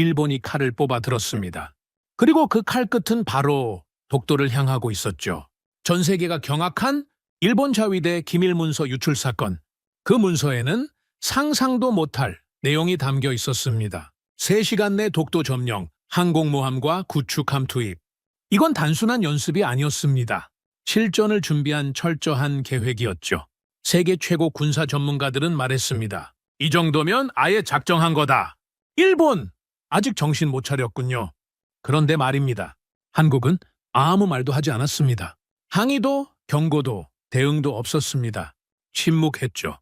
일본이 칼을 뽑아 들었습니다. 그리고 그 칼 끝은 바로 독도를 향하고 있었죠. 전 세계가 경악한 일본 자위대 기밀 문서 유출 사건. 그 문서에는 상상도 못할 내용이 담겨 있었습니다. 3시간 내 독도 점령, 항공모함과 구축함 투입. 이건 단순한 연습이 아니었습니다. 실전을 준비한 철저한 계획이었죠. 세계 최고 군사 전문가들은 말했습니다. 이 정도면 아예 작정한 거다. 일본! 아직 정신 못 차렸군요. 그런데 말입니다. 한국은 아무 말도 하지 않았습니다. 항의도 경고도 대응도 없었습니다. 침묵했죠.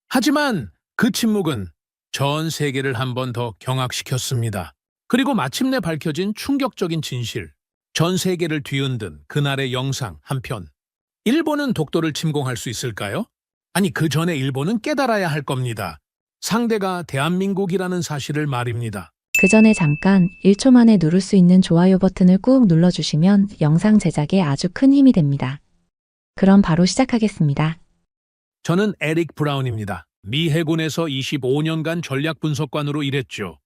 하지만 그 침묵은 전 세계를 한 번 더 경악시켰습니다. 그리고 마침내 밝혀진 충격적인 진실. 전 세계를 뒤흔든 그날의 영상 한 편. 일본은 독도를 침공할 수 있을까요? 아니, 그 전에 일본은 깨달아야 할 겁니다. 상대가 대한민국이라는 사실을 말입니다. 그 전에 잠깐 1초 만에 누를 수 있는 좋아요 버튼을 꾹 눌러주시면 영상 제작에 아주 큰 힘이 됩니다. 그럼 바로 시작하겠습니다. 저는 에릭 브라운입니다. 미 해군에서 25년간 전략 분석관으로 일했죠.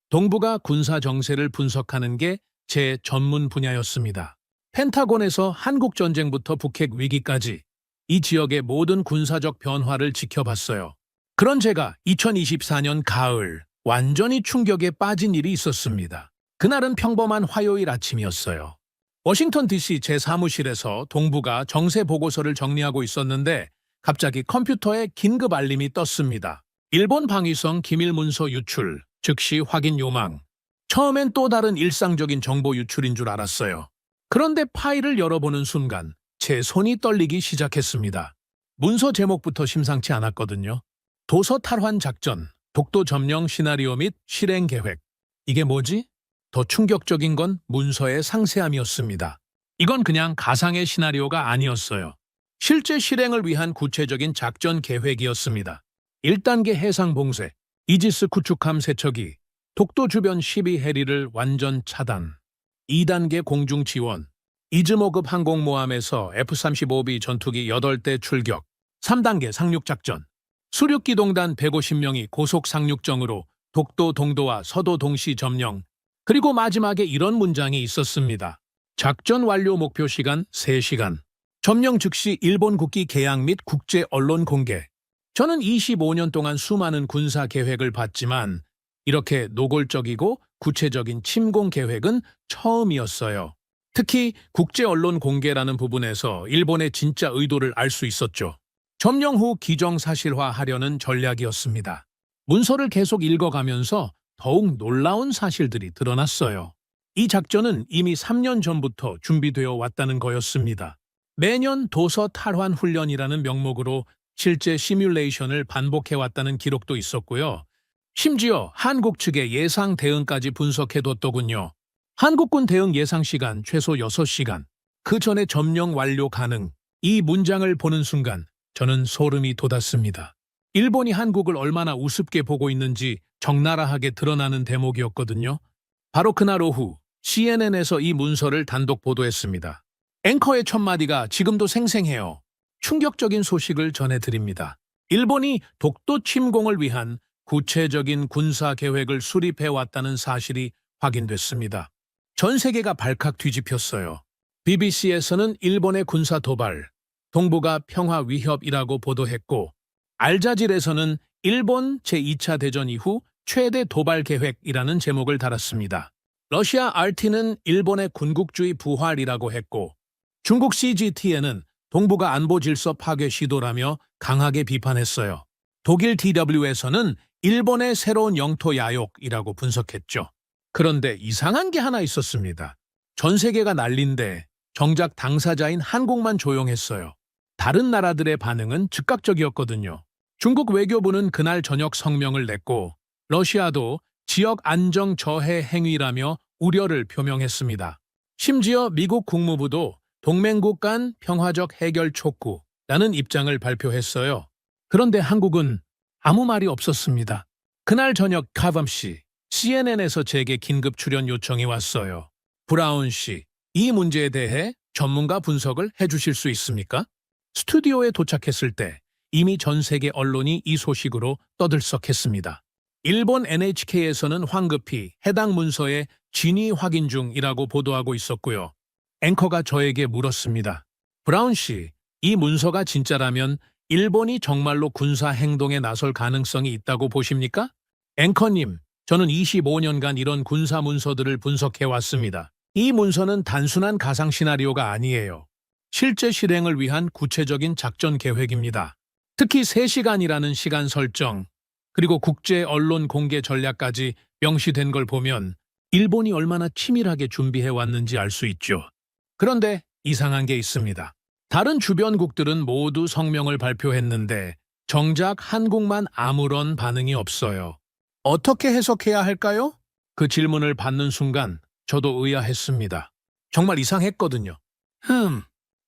동북아 군사 정세를 분석하는 게 제 전문 분야였습니다. 펜타곤에서 한국 전쟁부터 북핵 위기까지 이 지역의 모든 군사적 변화를 지켜봤어요. 그런 제가 2024년 가을 완전히 충격에 빠진 일이 있었습니다. 그날은 평범한 화요일 아침이었어요. 워싱턴 DC 제 사무실에서 동부가 정세 보고서를 정리하고 있었는데 갑자기 컴퓨터에 긴급 알림이 떴습니다. 일본 방위성 기밀 문서 유출, 즉시 확인 요망. 처음엔 또 다른 일상적인 정보 유출인 줄 알았어요. 그런데 파일을 열어보는 순간 제 손이 떨리기 시작했습니다. 문서 제목부터 심상치 않았거든요. 도서 탈환 작전, 독도 점령 시나리오 및 실행 계획. 이게 뭐지? 더 충격적인 건 문서의 상세함이었습니다. 이건 그냥 가상의 시나리오가 아니었어요. 실제 실행을 위한 구체적인 작전 계획이었습니다. 1단계 해상 봉쇄, 이지스 구축함 세척이, 독도 주변 12해리를 완전 차단. 2단계 공중 지원, 이즈모급 항공모함에서 F-35B 전투기 8대 출격. 3단계 상륙작전, 수륙기동단 150명이 고속 상륙정으로 독도 동도와 서도 동시 점령. 그리고 마지막에 이런 문장이 있었습니다. 작전 완료 목표 시간 3시간. 점령 즉시 일본 국기 개양 및 국제 언론 공개. 저는 25년 동안 수많은 군사 계획을 봤지만 이렇게 노골적이고 구체적인 침공 계획은 처음이었어요. 특히 국제 언론 공개라는 부분에서 일본의 진짜 의도를 알 수 있었죠. 점령 후 기정사실화하려는 전략이었습니다. 문서를 계속 읽어가면서 더욱 놀라운 사실들이 드러났어요. 이 작전은 이미 3년 전부터 준비되어 왔다는 거였습니다. 매년 도서 탈환 훈련이라는 명목으로 실제 시뮬레이션을 반복해왔다는 기록도 있었고요. 심지어 한국 측의 예상 대응까지 분석해뒀더군요. 한국군 대응 예상 시간 최소 6시간, 그 전에 점령 완료 가능. 이 문장을 보는 순간 저는 소름이 돋았습니다. 일본이 한국을 얼마나 우습게 보고 있는지 적나라하게 드러나는 대목이었거든요. 바로 그날 오후 CNN에서 이 문서를 단독 보도했습니다. 앵커의 첫 마디가 지금도 생생해요. 충격적인 소식을 전해드립니다. 일본이 독도 침공을 위한 구체적인 군사 계획을 수립해왔다는 사실이 확인됐습니다. 전 세계가 발칵 뒤집혔어요. BBC에서는 일본의 군사 도발, 동북아 평화 위협이라고 보도했고, 알자질에서는 일본 제2차 대전 이후 최대 도발 계획이라는 제목을 달았습니다. 러시아 RT는 일본의 군국주의 부활이라고 했고, 중국 CGTN은 동북아 안보 질서 파괴 시도라며 강하게 비판했어요. 독일 DW에서는 일본의 새로운 영토 야욕이라고 분석했죠. 그런데 이상한 게 하나 있었습니다. 전 세계가 난린데 정작 당사자인 한국만 조용했어요. 다른 나라들의 반응은 즉각적이었거든요. 중국 외교부는 그날 저녁 성명을 냈고 러시아도 지역 안정 저해 행위라며 우려를 표명했습니다. 심지어 미국 국무부도 동맹국 간 평화적 해결 촉구라는 입장을 발표했어요. 그런데 한국은 아무 말이 없었습니다. 그날 저녁 카밤 씨, CNN에서 제게 긴급 출연 요청이 왔어요. 브라운 씨, 이 문제에 대해 전문가 분석을 해주실 수 있습니까? 스튜디오에 도착했을 때 이미 전 세계 언론이 이 소식으로 떠들썩했습니다. 일본 NHK에서는 황급히 해당 문서에 진위 확인 중이라고 보도하고 있었고요. 앵커가 저에게 물었습니다. 브라운 씨, 이 문서가 진짜라면 일본이 정말로 군사 행동에 나설 가능성이 있다고 보십니까? 앵커님, 저는 25년간 이런 군사 문서들을 분석해 왔습니다. 이 문서는 단순한 가상 시나리오가 아니에요. 실제 실행을 위한 구체적인 작전 계획입니다. 특히 3시간이라는 시간 설정, 그리고 국제 언론 공개 전략까지 명시된 걸 보면 일본이 얼마나 치밀하게 준비해 왔는지 알 수 있죠. 그런데 이상한 게 있습니다. 다른 주변국들은 모두 성명을 발표했는데 정작 한국만 아무런 반응이 없어요. 어떻게 해석해야 할까요? 그 질문을 받는 순간 저도 의아했습니다. 정말 이상했거든요.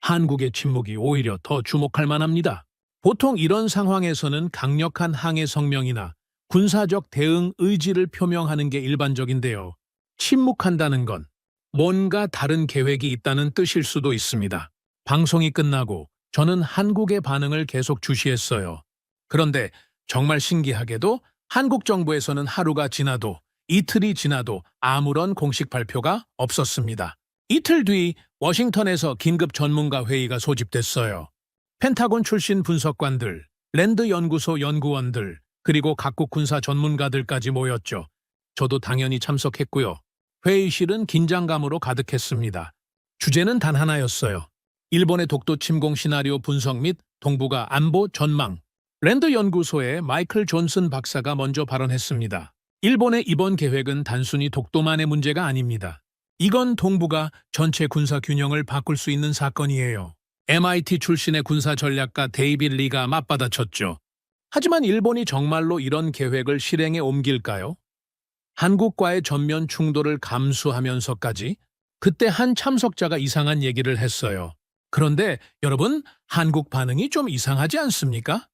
한국의 침묵이 오히려 더 주목할 만합니다. 보통 이런 상황에서는 강력한 항해 성명이나 군사적 대응 의지를 표명하는 게 일반적인데요. 침묵한다는 건 뭔가 다른 계획이 있다는 뜻일 수도 있습니다. 방송이 끝나고 저는 한국의 반응을 계속 주시했어요. 그런데 정말 신기하게도 한국 정부에서는 하루가 지나도 이틀이 지나도 아무런 공식 발표가 없었습니다. 이틀 뒤 워싱턴에서 긴급 전문가 회의가 소집됐어요. 펜타곤 출신 분석관들, 랜드 연구소 연구원들, 그리고 각국 군사 전문가들까지 모였죠. 저도 당연히 참석했고요. 회의실은 긴장감으로 가득했습니다. 주제는 단 하나였어요. 일본의 독도 침공 시나리오 분석 및 동북아 안보 전망. 랜드 연구소의 마이클 존슨 박사가 먼저 발언했습니다. 일본의 이번 계획은 단순히 독도만의 문제가 아닙니다. 이건 동북아 전체 군사 균형을 바꿀 수 있는 사건이에요. MIT 출신의 군사 전략가 데이빗 리가 맞받아쳤죠. 하지만 일본이 정말로 이런 계획을 실행에 옮길까요? 한국과의 전면 충돌을 감수하면서까지 그때 한 참석자가 이상한 얘기를 했어요. 그런데 여러분, 한국 반응이 좀 이상하지 않습니까?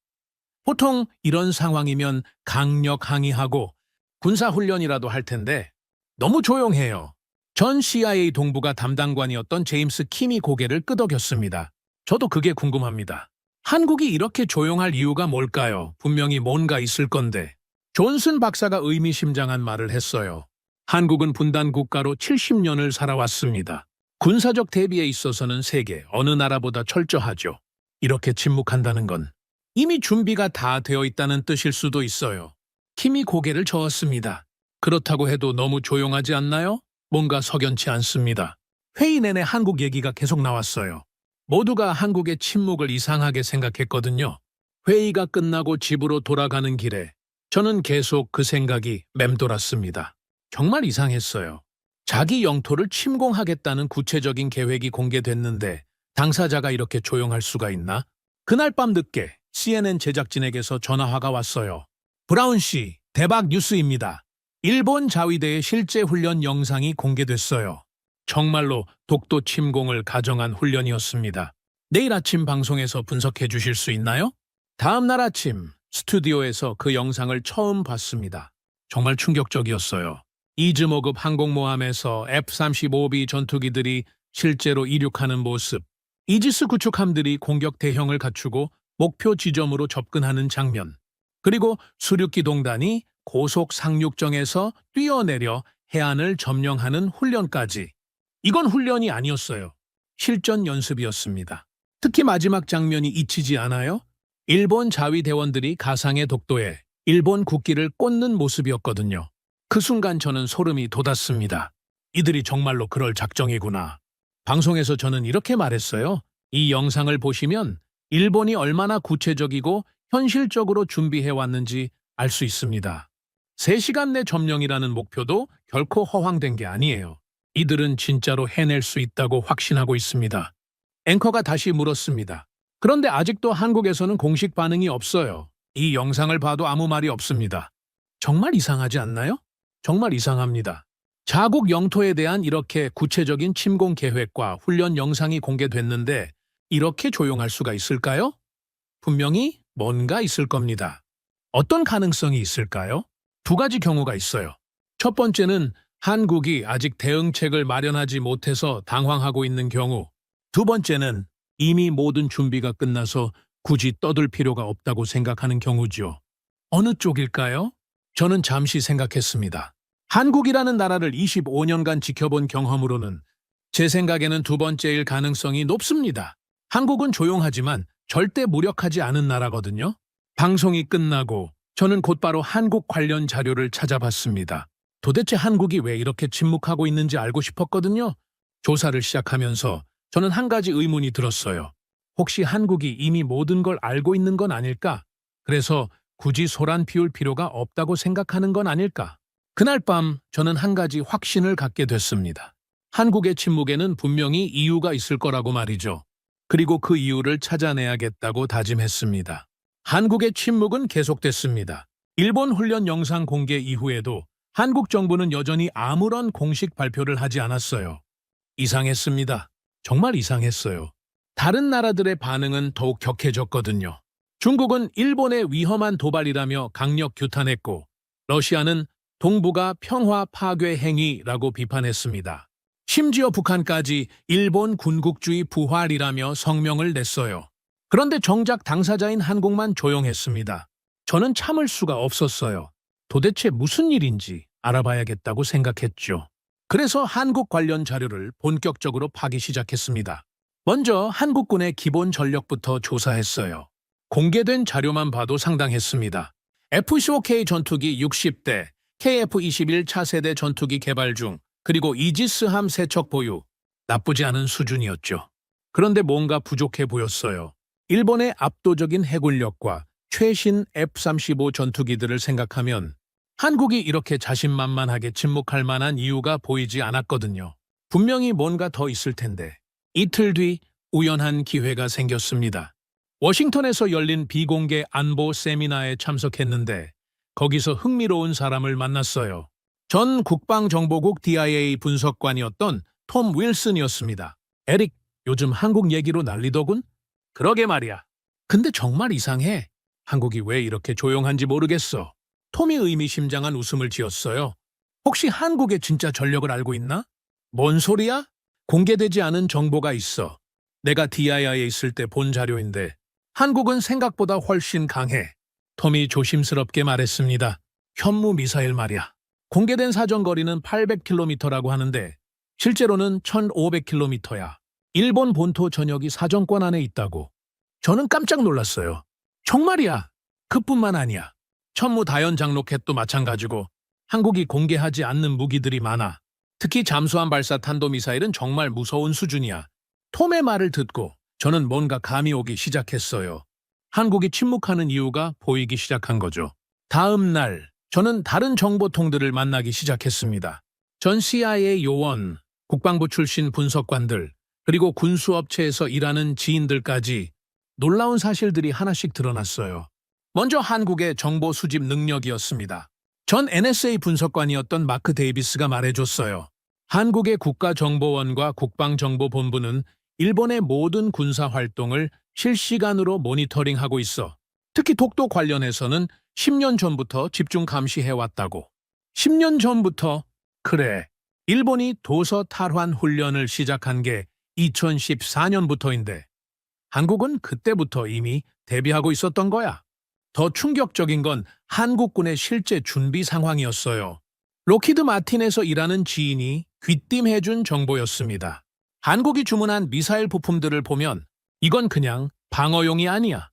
보통 이런 상황이면 강력 항의하고 군사훈련이라도 할 텐데 너무 조용해요. 전 CIA 동북아 담당관이었던 제임스 킴이 고개를 끄덕였습니다. 저도 그게 궁금합니다. 한국이 이렇게 조용할 이유가 뭘까요? 분명히 뭔가 있을 건데. 존슨 박사가 의미심장한 말을 했어요. 한국은 분단 국가로 70년을 살아왔습니다. 군사적 대비에 있어서는 세계 어느 나라보다 철저하죠. 이렇게 침묵한다는 건 이미 준비가 다 되어 있다는 뜻일 수도 있어요. 킴이 고개를 저었습니다. 그렇다고 해도 너무 조용하지 않나요? 뭔가 석연치 않습니다. 회의 내내 한국 얘기가 계속 나왔어요. 모두가 한국의 침묵을 이상하게 생각했거든요. 회의가 끝나고 집으로 돌아가는 길에 저는 계속 그 생각이 맴돌았습니다. 정말 이상했어요. 자기 영토를 침공하겠다는 구체적인 계획이 공개됐는데 당사자가 이렇게 조용할 수가 있나? 그날 밤 늦게 CNN 제작진에게서 전화가 왔어요. 브라운 씨, 대박 뉴스입니다. 일본 자위대의 실제 훈련 영상이 공개됐어요. 정말로 독도 침공을 가정한 훈련이었습니다. 내일 아침 방송에서 분석해 주실 수 있나요? 다음 날 아침 스튜디오에서 그 영상을 처음 봤습니다. 정말 충격적이었어요. 이즈모급 항공모함에서 F-35B 전투기들이 실제로 이륙하는 모습, 이지스 구축함들이 공격 대형을 갖추고 목표 지점으로 접근하는 장면, 그리고 수륙기 동단이 고속 상륙정에서 뛰어내려 해안을 점령하는 훈련까지. 이건 훈련이 아니었어요. 실전 연습이었습니다. 특히 마지막 장면이 잊히지 않아요? 일본 자위대원들이 가상의 독도에 일본 국기를 꽂는 모습이었거든요. 그 순간 저는 소름이 돋았습니다. 이들이 정말로 그럴 작정이구나. 방송에서 저는 이렇게 말했어요. 이 영상을 보시면 일본이 얼마나 구체적이고 현실적으로 준비해왔는지 알 수 있습니다. 3시간 내 점령이라는 목표도 결코 허황된 게 아니에요. 이들은 진짜로 해낼 수 있다고 확신하고 있습니다. 앵커가 다시 물었습니다. 그런데 아직도 한국에서는 공식 반응이 없어요. 이 영상을 봐도 아무 말이 없습니다. 정말 이상하지 않나요? 정말 이상합니다. 자국 영토에 대한 이렇게 구체적인 침공 계획과 훈련 영상이 공개됐는데 이렇게 조용할 수가 있을까요? 분명히 뭔가 있을 겁니다. 어떤 가능성이 있을까요? 2가지 경우가 있어요. 첫 번째는 한국이 아직 대응책을 마련하지 못해서 당황하고 있는 경우, 2번째는 이미 모든 준비가 끝나서 굳이 떠들 필요가 없다고 생각하는 경우죠. 어느 쪽일까요? 저는 잠시 생각했습니다. 한국이라는 나라를 25년간 지켜본 경험으로는 제 생각에는 두 번째일 가능성이 높습니다. 한국은 조용하지만 절대 무력하지 않은 나라거든요. 방송이 끝나고 저는 곧바로 한국 관련 자료를 찾아봤습니다. 도대체 한국이 왜 이렇게 침묵하고 있는지 알고 싶었거든요. 조사를 시작하면서 저는 한 가지 의문이 들었어요. 혹시 한국이 이미 모든 걸 알고 있는 건 아닐까? 그래서 굳이 소란 피울 필요가 없다고 생각하는 건 아닐까? 그날 밤 저는 한 가지 확신을 갖게 됐습니다. 한국의 침묵에는 분명히 이유가 있을 거라고 말이죠. 그리고 그 이유를 찾아내야겠다고 다짐했습니다. 한국의 침묵은 계속됐습니다. 일본 훈련 영상 공개 이후에도 한국 정부는 여전히 아무런 공식 발표를 하지 않았어요. 이상했습니다. 정말 이상했어요. 다른 나라들의 반응은 더욱 격해졌거든요. 중국은 일본의 위험한 도발이라며 강력 규탄했고, 러시아는 동북아 평화 파괴 행위라고 비판했습니다. 심지어 북한까지 일본 군국주의 부활이라며 성명을 냈어요. 그런데 정작 당사자인 한국만 조용했습니다. 저는 참을 수가 없었어요. 도대체 무슨 일인지 알아봐야겠다고 생각했죠. 그래서 한국 관련 자료를 본격적으로 파기 시작했습니다. 먼저 한국군의 기본 전력부터 조사했어요. 공개된 자료만 봐도 상당했습니다. F-15K 전투기 60대, KF-21 차세대 전투기 개발 중, 그리고 이지스함 3척 보유. 나쁘지 않은 수준이었죠. 그런데 뭔가 부족해 보였어요. 일본의 압도적인 해군력과 최신 F-35 전투기들을 생각하면 한국이 이렇게 자신만만하게 침묵할 만한 이유가 보이지 않았거든요. 분명히 뭔가 더 있을 텐데. 이틀 뒤 우연한 기회가 생겼습니다. 워싱턴에서 열린 비공개 안보 세미나에 참석했는데 거기서 흥미로운 사람을 만났어요. 전 국방정보국 DIA 분석관이었던 톰 윌슨이었습니다. 에릭, 요즘 한국 얘기로 난리더군? 그러게 말이야. 근데 정말 이상해. 한국이 왜 이렇게 조용한지 모르겠어. 톰이 의미심장한 웃음을 지었어요. 혹시 한국의 진짜 전력을 알고 있나? 뭔 소리야? 공개되지 않은 정보가 있어. 내가 DIA에 있을 때 본 자료인데 한국은 생각보다 훨씬 강해. 톰이 조심스럽게 말했습니다. 현무 미사일 말이야. 공개된 사정거리는 800km라고 하는데 실제로는 1500km야. 일본 본토 전역이 사정권 안에 있다고. 저는 깜짝 놀랐어요. 정말이야. 그뿐만 아니야. 천무다연 장로켓도 마찬가지고 한국이 공개하지 않는 무기들이 많아. 특히 잠수함 발사 탄도미사일은 정말 무서운 수준이야. 톰의 말을 듣고 저는 뭔가 감이 오기 시작했어요. 한국이 침묵하는 이유가 보이기 시작한 거죠. 다음 날 저는 다른 정보통들을 만나기 시작했습니다. 전 CIA 요원, 국방부 출신 분석관들, 그리고 군수업체에서 일하는 지인들까지 놀라운 사실들이 하나씩 드러났어요. 먼저 한국의 정보 수집 능력이었습니다. 전 NSA 분석관이었던 마크 데이비스가 말해줬어요. 한국의 국가정보원과 국방정보본부는 일본의 모든 군사활동을 실시간으로 모니터링하고 있어. 특히 독도 관련해서는 10년 전부터 집중 감시해왔다고. 10년 전부터? 그래. 일본이 도서 탈환 훈련을 시작한 게 2014년부터인데 한국은 그때부터 이미 대비하고 있었던 거야. 더 충격적인 건 한국군의 실제 준비 상황이었어요. 로키드 마틴에서 일하는 지인이 귀띔해준 정보였습니다. 한국이 주문한 미사일 부품들을 보면 이건 그냥 방어용이 아니야.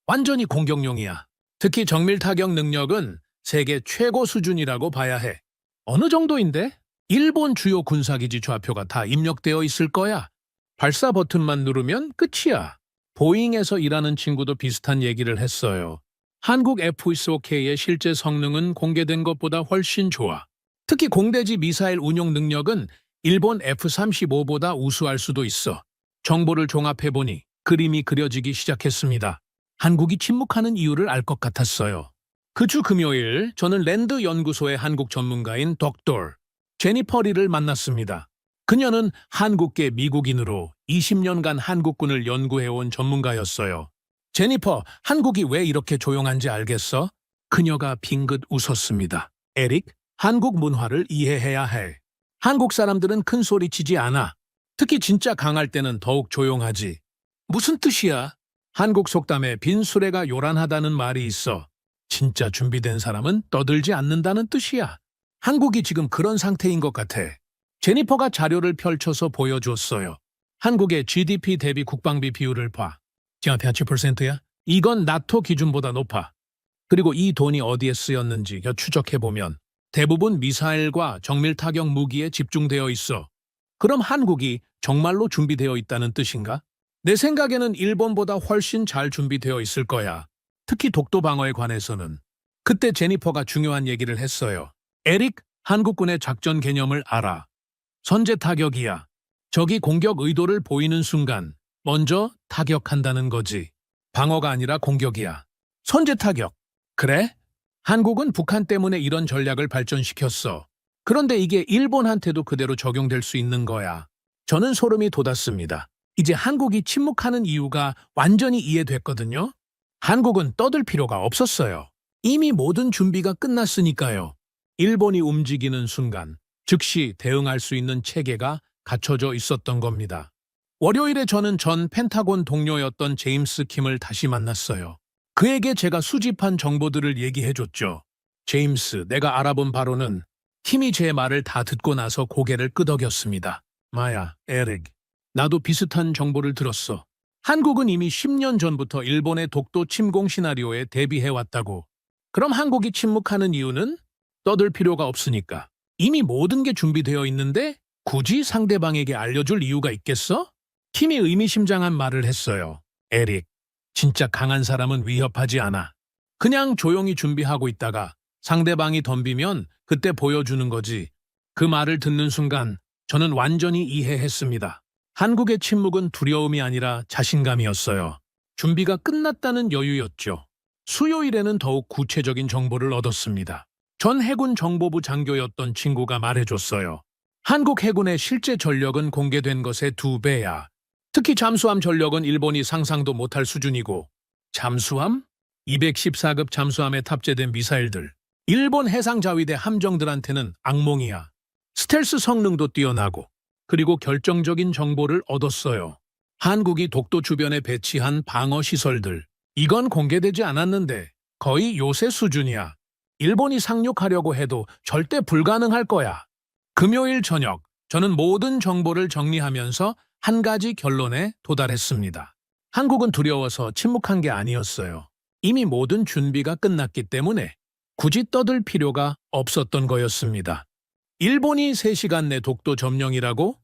완전히 공격용이야. 특히 정밀 타격 능력은 세계 최고 수준이라고 봐야 해. 어느 정도인데? 일본 주요 군사기지 좌표가 다 입력되어 있을 거야. 발사 버튼만 누르면 끝이야. 보잉에서 일하는 친구도 비슷한 얘기를 했어요. 한국 F-15K의 실제 성능은 공개된 것보다 훨씬 좋아. 특히 공대지 미사일 운용 능력은 일본 F-35보다 우수할 수도 있어. 정보를 종합해보니 그림이 그려지기 시작했습니다. 한국이 침묵하는 이유를 알 것 같았어요. 그 주 금요일 저는 랜드 연구소의 한국 전문가인 덕돌 제니퍼 리를 만났습니다. 그녀는 한국계 미국인으로 20년간 한국군을 연구해온 전문가였어요. 제니퍼, 한국이 왜 이렇게 조용한지 알겠어? 그녀가 빙긋 웃었습니다. 에릭, 한국 문화를 이해해야 해. 한국 사람들은 큰 소리 치지 않아. 특히 진짜 강할 때는 더욱 조용하지. 무슨 뜻이야? 한국 속담에 빈 수레가 요란하다는 말이 있어. 진짜 준비된 사람은 떠들지 않는다는 뜻이야. 한국이 지금 그런 상태인 것 같아. 제니퍼가 자료를 펼쳐서 보여줬어요. 한국의 GDP 대비 국방비 비율을 봐. 지금 100%야? 이건 나토 기준보다 높아. 그리고 이 돈이 어디에 쓰였는지 추적해보면 대부분 미사일과 정밀 타격 무기에 집중되어 있어. 그럼 한국이 정말로 준비되어 있다는 뜻인가? 내 생각에는 일본보다 훨씬 잘 준비되어 있을 거야. 특히 독도 방어에 관해서는. 그때 제니퍼가 중요한 얘기를 했어요. 에릭, 한국군의 작전 개념을 알아. 선제 타격이야. 적이 공격 의도를 보이는 순간 먼저 타격한다는 거지. 방어가 아니라 공격이야. 선제 타격. 그래? 한국은 북한 때문에 이런 전략을 발전시켰어. 그런데 이게 일본한테도 그대로 적용될 수 있는 거야. 저는 소름이 돋았습니다. 이제 한국이 침묵하는 이유가 완전히 이해됐거든요. 한국은 떠들 필요가 없었어요. 이미 모든 준비가 끝났으니까요. 일본이 움직이는 순간 즉시 대응할 수 있는 체계가 갖춰져 있었던 겁니다. 월요일에 저는 전 펜타곤 동료였던 제임스 킴을 다시 만났어요. 그에게 제가 수집한 정보들을 얘기해줬죠. 제임스, 내가 알아본 바로는 킴이 제 말을 다 듣고 나서 고개를 끄덕였습니다. 마야, 에릭, 나도 비슷한 정보를 들었어. 한국은 이미 10년 전부터 일본의 독도 침공 시나리오에 대비해왔다고. 그럼 한국이 침묵하는 이유는? 떠들 필요가 없으니까. 이미 모든 게 준비되어 있는데 굳이 상대방에게 알려줄 이유가 있겠어? 킴이 의미심장한 말을 했어요. 에릭, 진짜 강한 사람은 위협하지 않아. 그냥 조용히 준비하고 있다가 상대방이 덤비면 그때 보여주는 거지. 그 말을 듣는 순간 저는 완전히 이해했습니다. 한국의 침묵은 두려움이 아니라 자신감이었어요. 준비가 끝났다는 여유였죠. 수요일에는 더욱 구체적인 정보를 얻었습니다. 전 해군 정보부 장교였던 친구가 말해줬어요. 한국 해군의 실제 전력은 공개된 것의 2배야. 특히 잠수함 전력은 일본이 상상도 못할 수준이고, 잠수함? 214급 잠수함에 탑재된 미사일들. 일본 해상자위대 함정들한테는 악몽이야. 스텔스 성능도 뛰어나고, 그리고 결정적인 정보를 얻었어요. 한국이 독도 주변에 배치한 방어 시설들. 이건 공개되지 않았는데 거의 요새 수준이야. 일본이 상륙하려고 해도 절대 불가능할 거야. 금요일 저녁, 저는 모든 정보를 정리하면서 한 가지 결론에 도달했습니다. 한국은 두려워서 침묵한 게 아니었어요. 이미 모든 준비가 끝났기 때문에 굳이 떠들 필요가 없었던 거였습니다. 일본이 3시간 내 독도 점령이라고?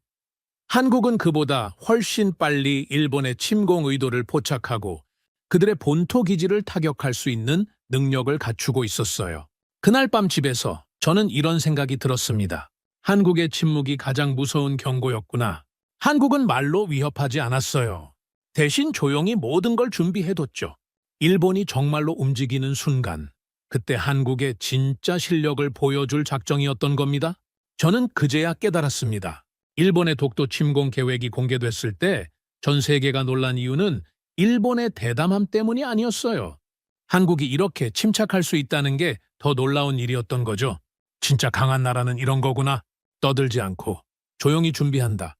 한국은 그보다 훨씬 빨리 일본의 침공 의도를 포착하고 그들의 본토 기지를 타격할 수 있는 능력을 갖추고 있었어요. 그날 밤 집에서 저는 이런 생각이 들었습니다. 한국의 침묵이 가장 무서운 경고였구나. 한국은 말로 위협하지 않았어요. 대신 조용히 모든 걸 준비해뒀죠. 일본이 정말로 움직이는 순간, 그때 한국의 진짜 실력을 보여줄 작정이었던 겁니다. 저는 그제야 깨달았습니다. 일본의 독도 침공 계획이 공개됐을 때 전 세계가 놀란 이유는 일본의 대담함 때문이 아니었어요. 한국이 이렇게 침착할 수 있다는 게 더 놀라운 일이었던 거죠. 진짜 강한 나라는 이런 거구나. 떠들지 않고 조용히 준비한다.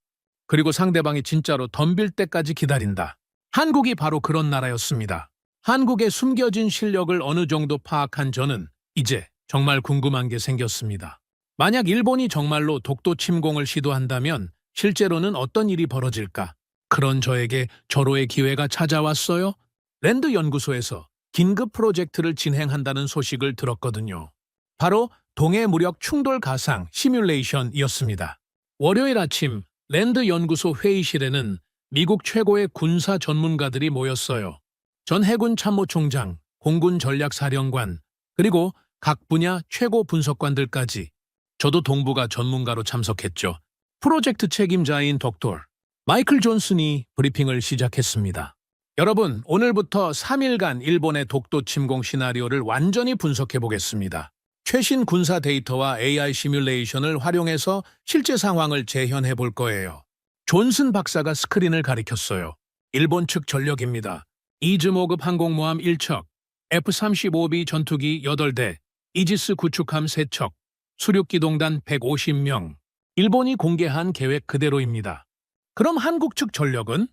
그리고 상대방이 진짜로 덤빌 때까지 기다린다. 한국이 바로 그런 나라였습니다. 한국의 숨겨진 실력을 어느 정도 파악한 저는 이제 정말 궁금한 게 생겼습니다. 만약 일본이 정말로 독도 침공을 시도한다면 실제로는 어떤 일이 벌어질까? 그런 저에게 절호의 기회가 찾아왔어요. 랜드 연구소에서 긴급 프로젝트를 진행한다는 소식을 들었거든요. 바로 동해 무력 충돌 가상 시뮬레이션이었습니다. 월요일 아침 랜드 연구소 회의실에는 미국 최고의 군사 전문가들이 모였어요. 전 해군 참모총장, 공군 전략사령관, 그리고 각 분야 최고 분석관들까지. 저도 동부가 전문가로 참석했죠. 프로젝트 책임자인 덕tor 마이클 존슨이 브리핑을 시작했습니다. 여러분, 오늘부터 3일간 일본의 독도 침공 시나리오를 완전히 분석해 보겠습니다. 최신 군사 데이터와 AI 시뮬레이션을 활용해서 실제 상황을 재현해 볼 거예요. 존슨 박사가 스크린을 가리켰어요. 일본 측 전력입니다. 이즈모급 항공모함 1척, F-35B 전투기 8대, 이지스 구축함 3척, 수륙기동단 150명. 일본이 공개한 계획 그대로입니다. 그럼 한국 측 전력은?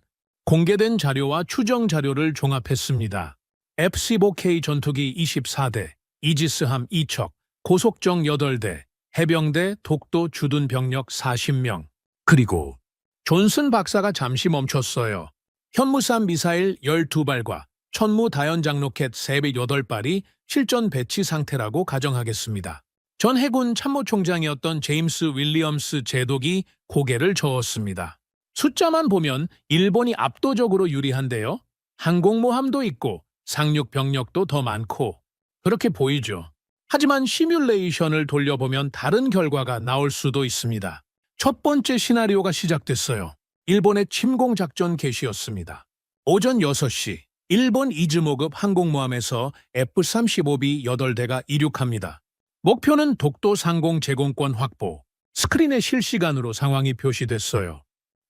공개된 자료와 추정 자료를 종합했습니다. F-15K 전투기 24대, 이지스함 2척, 고속정 8대, 해병대, 독도 주둔 병력 40명. 그리고 존슨 박사가 잠시 멈췄어요. 현무삼 미사일 12발과 천무 다연장 로켓 308발이 실전 배치 상태라고 가정하겠습니다. 전 해군 참모총장이었던 제임스 윌리엄스 제독이 고개를 저었습니다. 숫자만 보면 일본이 압도적으로 유리한데요. 항공모함도 있고 상륙 병력도 더 많고 그렇게 보이죠. 하지만 시뮬레이션을 돌려보면 다른 결과가 나올 수도 있습니다. 첫 번째 시나리오가 시작됐어요. 일본의 침공작전 개시였습니다. 오전 6시 일본 이즈모급 항공모함에서 F-35B 8대가 이륙합니다. 목표는 독도 상공 제공권 확보. 스크린에 실시간으로 상황이 표시됐어요.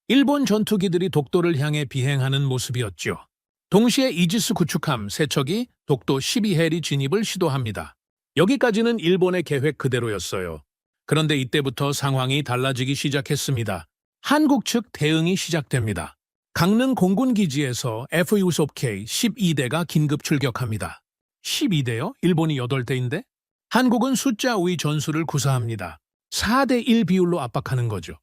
일본 전투기들이 독도를 향해 비행하는 모습이었죠. 동시에 이지스 구축함 3척이 독도 12해리 진입을 시도합니다. 여기까지는 일본의 계획 그대로였어요. 그런데 이때부터 상황이 달라지기 시작했습니다. 한국 측 대응이 시작됩니다. 강릉 공군기지에서 F-65K 12대가 긴급 출격합니다. 12대요? 일본이 8대인데? 한국은 숫자 우위 전술을 구사합니다. 4대1 비율로 압박하는 거죠.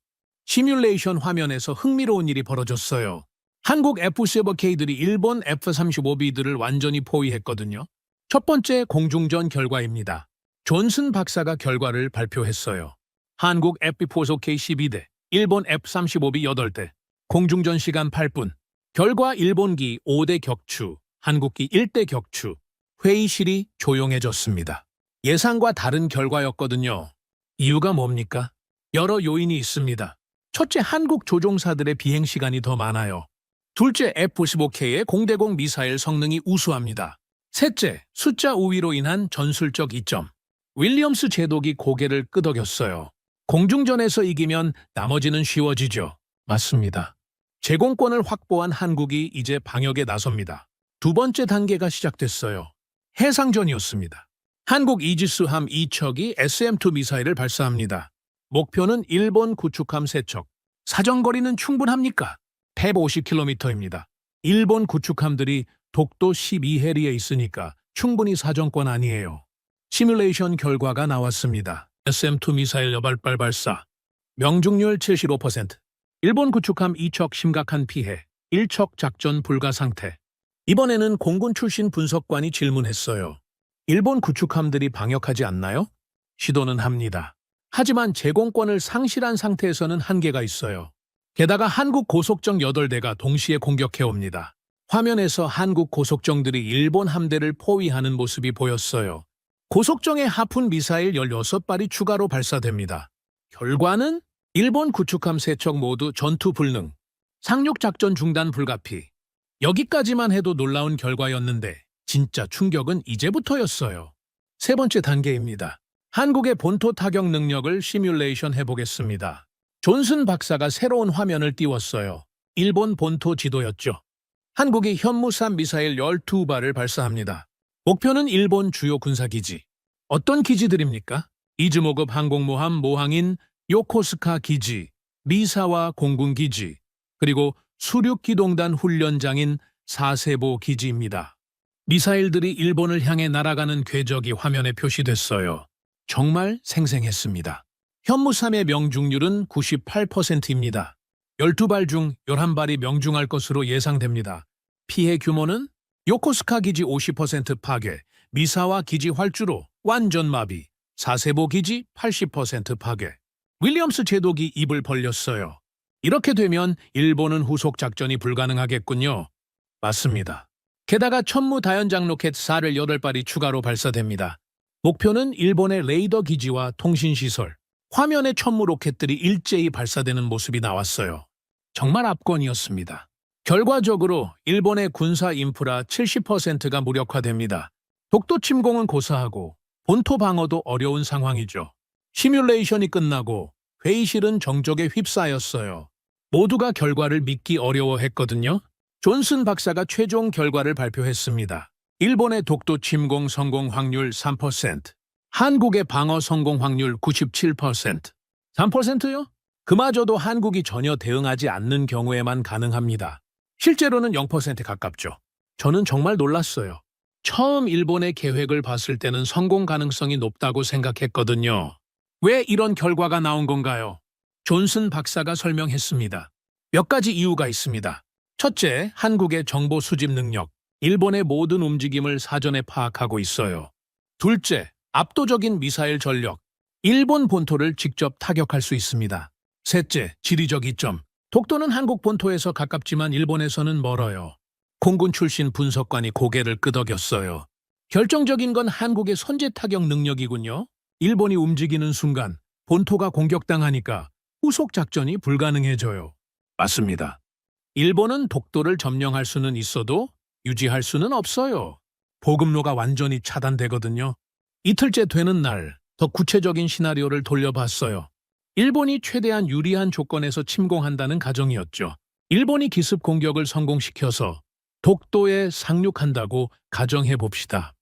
시뮬레이션 화면에서 흥미로운 일이 벌어졌어요. 한국 F-15K들이 일본 F-35B들을 완전히 포위했거든요. 첫 번째 공중전 결과입니다. 존슨 박사가 결과를 발표했어요. 한국 F-15K 12대, 일본 F-35B 8대, 공중전 시간 8분, 결과 일본기 5대 격추, 한국기 1대 격추, 회의실이 조용해졌습니다. 예상과 다른 결과였거든요. 이유가 뭡니까? 여러 요인이 있습니다. 첫째, 한국 조종사들의 비행시간이 더 많아요. 둘째, F-15K의 공대공 미사일 성능이 우수합니다. 셋째, 숫자 우위로 인한 전술적 이점. 윌리엄스 제독이 고개를 끄덕였어요. 공중전에서 이기면 나머지는 쉬워지죠. 맞습니다. 제공권을 확보한 한국이 이제 방역에 나섭니다. 두 번째 단계가 시작됐어요. 해상전이었습니다. 한국 이지스함 2척이 SM-2 미사일을 발사합니다. 목표는 일본 구축함 3척. 사정거리는 충분합니까? 150km입니다. 일본 구축함들이 독도 12해리에 있으니까 충분히 사정권 아니에요. 시뮬레이션 결과가 나왔습니다. SM-2 미사일 8발 발사. 명중률 75%. 일본 구축함 2척 심각한 피해. 1척 작전 불가 상태. 이번에는 공군 출신 분석관이 질문했어요. 일본 구축함들이 방역하지 않나요? 시도는 합니다. 하지만 제공권을 상실한 상태에서는 한계가 있어요. 게다가 한국 고속정 8대가 동시에 공격해옵니다. 화면에서 한국 고속정들이 일본 함대를 포위하는 모습이 보였어요. 고속정의 하푼 미사일 16발이 추가로 발사됩니다. 결과는 일본 구축함 3척 모두 전투 불능, 상륙작전 중단 불가피. 여기까지만 해도 놀라운 결과였는데 진짜 충격은 이제부터였어요. 세 번째 단계입니다. 한국의 본토 타격 능력을 시뮬레이션 해보겠습니다. 존슨 박사가 새로운 화면을 띄웠어요. 일본 본토 지도였죠. 한국이 현무삼 미사일 12발을 발사합니다. 목표는 일본 주요 군사기지. 어떤 기지들입니까? 이즈모급 항공모함 모항인 요코스카 기지, 미사와 공군기지, 그리고 수륙기동단 훈련장인 사세보 기지입니다. 미사일들이 일본을 향해 날아가는 궤적이 화면에 표시됐어요. 정말 생생했습니다. 현무삼의 명중률은 98%입니다. 12발 중 11발이 명중할 것으로 예상됩니다. 피해 규모는 요코스카 기지 50% 파괴, 미사와 기지 활주로 완전 마비, 사세보 기지 80% 파괴. 윌리엄스 제독이 입을 벌렸어요. 이렇게 되면 일본은 후속 작전이 불가능하겠군요. 맞습니다. 게다가 천무 다연장 로켓 48발이 추가로 발사됩니다. 목표는 일본의 레이더 기지와 통신시설. 화면에 천무 로켓들이 일제히 발사되는 모습이 나왔어요. 정말 압권이었습니다. 결과적으로 일본의 군사 인프라 70%가 무력화됩니다. 독도 침공은 고사하고 본토 방어도 어려운 상황이죠. 시뮬레이션이 끝나고 회의실은 정적에 휩싸였어요. 모두가 결과를 믿기 어려워했거든요. 존슨 박사가 최종 결과를 발표했습니다. 일본의 독도 침공 성공 확률 3%, 한국의 방어 성공 확률 97%. 3%요? 그마저도 한국이 전혀 대응하지 않는 경우에만 가능합니다. 실제로는 0%에 가깝죠. 저는 정말 놀랐어요. 처음 일본의 계획을 봤을 때는 성공 가능성이 높다고 생각했거든요. 왜 이런 결과가 나온 건가요? 존슨 박사가 설명했습니다. 몇 가지 이유가 있습니다. 첫째, 한국의 정보 수집 능력. 일본의 모든 움직임을 사전에 파악하고 있어요. 둘째, 압도적인 미사일 전력. 일본 본토를 직접 타격할 수 있습니다. 셋째, 지리적 이점. 독도는 한국 본토에서 가깝지만 일본에서는 멀어요. 공군 출신 분석관이 고개를 끄덕였어요. 결정적인 건 한국의 선제 타격 능력이군요. 일본이 움직이는 순간 본토가 공격당하니까 후속 작전이 불가능해져요. 맞습니다. 일본은 독도를 점령할 수는 있어도 유지할 수는 없어요. 보급로가 완전히 차단되거든요. 이틀째 되는 날, 더 구체적인 시나리오를 돌려봤어요. 일본이 최대한 유리한 조건에서 침공한다는 가정이었죠. 일본이 기습 공격을 성공시켜서 독도에 상륙한다고 가정해 봅시다.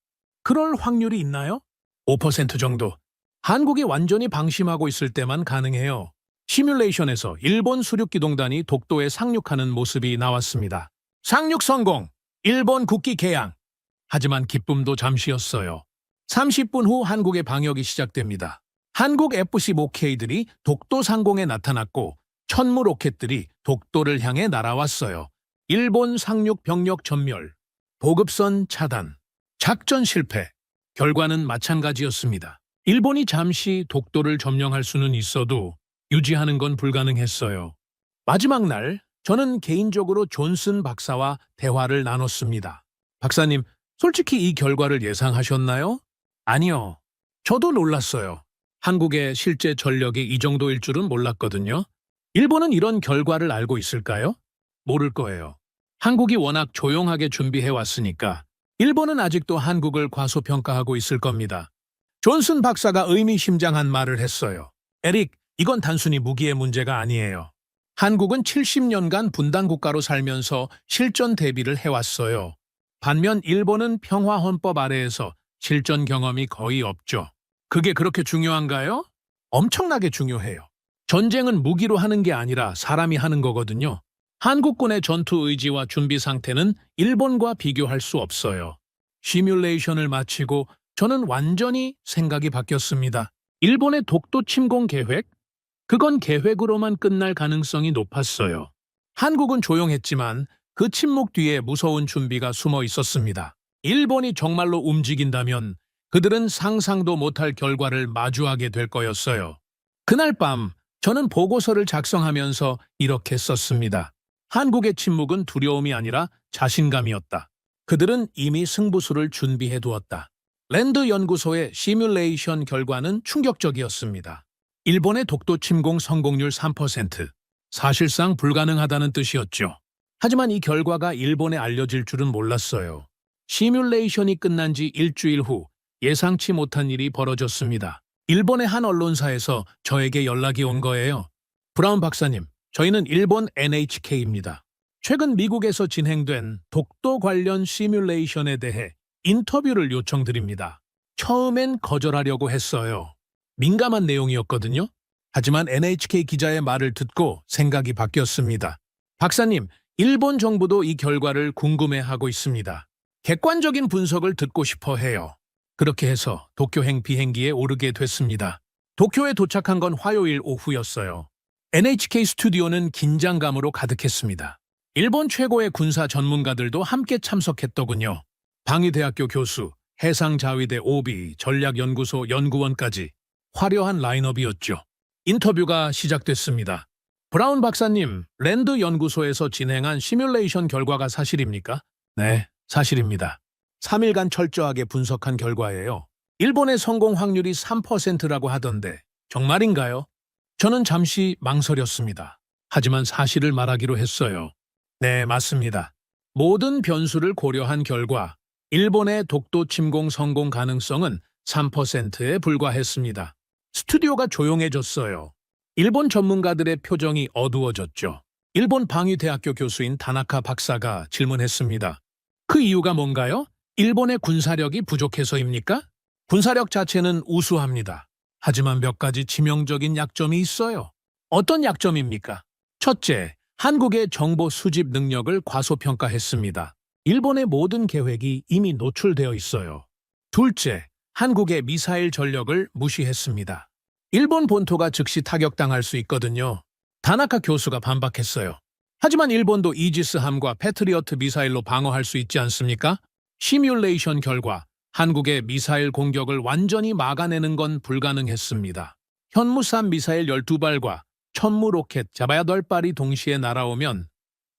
그럴 확률이 있나요? 5% 정도. 한국이 완전히 방심하고 있을 때만 가능해요. 시뮬레이션에서 일본 수륙기동단이 독도에 상륙하는 모습이 나왔습니다. 상륙 성공! 일본 국기 개양! 하지만 기쁨도 잠시였어요. 30분 후 한국의 방역이 시작됩니다. 한국 FC-5K들이 독도 상공에 나타났고 천무 로켓들이 독도를 향해 날아왔어요. 일본 상륙 병력 전멸, 보급선 차단, 작전 실패. 결과는 마찬가지였습니다. 일본이 잠시 독도를 점령할 수는 있어도 유지하는 건 불가능했어요. 마지막 날, 저는 개인적으로 존슨 박사와 대화를 나눴습니다. 박사님, 솔직히 이 결과를 예상하셨나요? 아니요. 저도 놀랐어요. 한국의 실제 전력이 이 정도일 줄은 몰랐거든요. 일본은 이런 결과를 알고 있을까요? 모를 거예요. 한국이 워낙 조용하게 준비해왔으니까 일본은 아직도 한국을 과소평가하고 있을 겁니다. 존슨 박사가 의미심장한 말을 했어요. 에릭, 이건 단순히 무기의 문제가 아니에요. 한국은 70년간 분단국가로 살면서 실전 대비를 해왔어요. 반면 일본은 평화헌법 아래에서 실전 경험이 거의 없죠. 그게 그렇게 중요한가요? 엄청나게 중요해요. 전쟁은 무기로 하는 게 아니라 사람이 하는 거거든요. 한국군의 전투 의지와 준비 상태는 일본과 비교할 수 없어요. 시뮬레이션을 마치고 저는 완전히 생각이 바뀌었습니다. 일본의 독도 침공 계획? 그건 계획으로만 끝날 가능성이 높았어요. 한국은 조용했지만 그 침묵 뒤에 무서운 준비가 숨어 있었습니다. 일본이 정말로 움직인다면 그들은 상상도 못할 결과를 마주하게 될 거였어요. 그날 밤 저는 보고서를 작성하면서 이렇게 썼습니다. 한국의 침묵은 두려움이 아니라 자신감이었다. 그들은 이미 승부수를 준비해 두었다. 랜드 연구소의 시뮬레이션 결과는 충격적이었습니다. 일본의 독도 침공 성공률 3%. 사실상 불가능하다는 뜻이었죠. 하지만 이 결과가 일본에 알려질 줄은 몰랐어요. 시뮬레이션이 끝난 지 일주일 후 예상치 못한 일이 벌어졌습니다. 일본의 한 언론사에서 저에게 연락이 온 거예요. 브라운 박사님, 저희는 일본 NHK입니다. 최근 미국에서 진행된 독도 관련 시뮬레이션에 대해 인터뷰를 요청드립니다. 처음엔 거절하려고 했어요. 민감한 내용이었거든요. 하지만 NHK 기자의 말을 듣고 생각이 바뀌었습니다. 박사님, 일본 정부도 이 결과를 궁금해하고 있습니다. 객관적인 분석을 듣고 싶어 해요. 그렇게 해서 도쿄행 비행기에 오르게 됐습니다. 도쿄에 도착한 건 화요일 오후였어요. NHK 스튜디오는 긴장감으로 가득했습니다. 일본 최고의 군사 전문가들도 함께 참석했더군요. 방위대학교 교수, 해상자위대 OB, 전략연구소 연구원까지 화려한 라인업이었죠. 인터뷰가 시작됐습니다. 브라운 박사님, 랜드 연구소에서 진행한 시뮬레이션 결과가 사실입니까? 네, 사실입니다. 3일간 철저하게 분석한 결과예요. 일본의 성공 확률이 3%라고 하던데 정말인가요? 저는 잠시 망설였습니다. 하지만 사실을 말하기로 했어요. 네, 맞습니다. 모든 변수를 고려한 결과 일본의 독도 침공 성공 가능성은 3%에 불과했습니다. 스튜디오가 조용해졌어요. 일본 전문가들의 표정이 어두워졌죠. 일본 방위대학교 교수인 다나카 박사가 질문했습니다. 그 이유가 뭔가요? 일본의 군사력이 부족해서입니까? 군사력 자체는 우수합니다. 하지만 몇 가지 치명적인 약점이 있어요. 어떤 약점입니까? 첫째, 한국의 정보 수집 능력을 과소평가했습니다. 일본의 모든 계획이 이미 노출되어 있어요. 둘째, 한국의 미사일 전력을 무시했습니다. 일본 본토가 즉시 타격당할 수 있거든요. 다나카 교수가 반박했어요. 하지만 일본도 이지스함과 패트리어트 미사일로 방어할 수 있지 않습니까? 시뮬레이션 결과 한국의 미사일 공격을 완전히 막아내는 건 불가능했습니다. 현무산 미사일 12발과 천무 로켓 잡아야 8발이 동시에 날아오면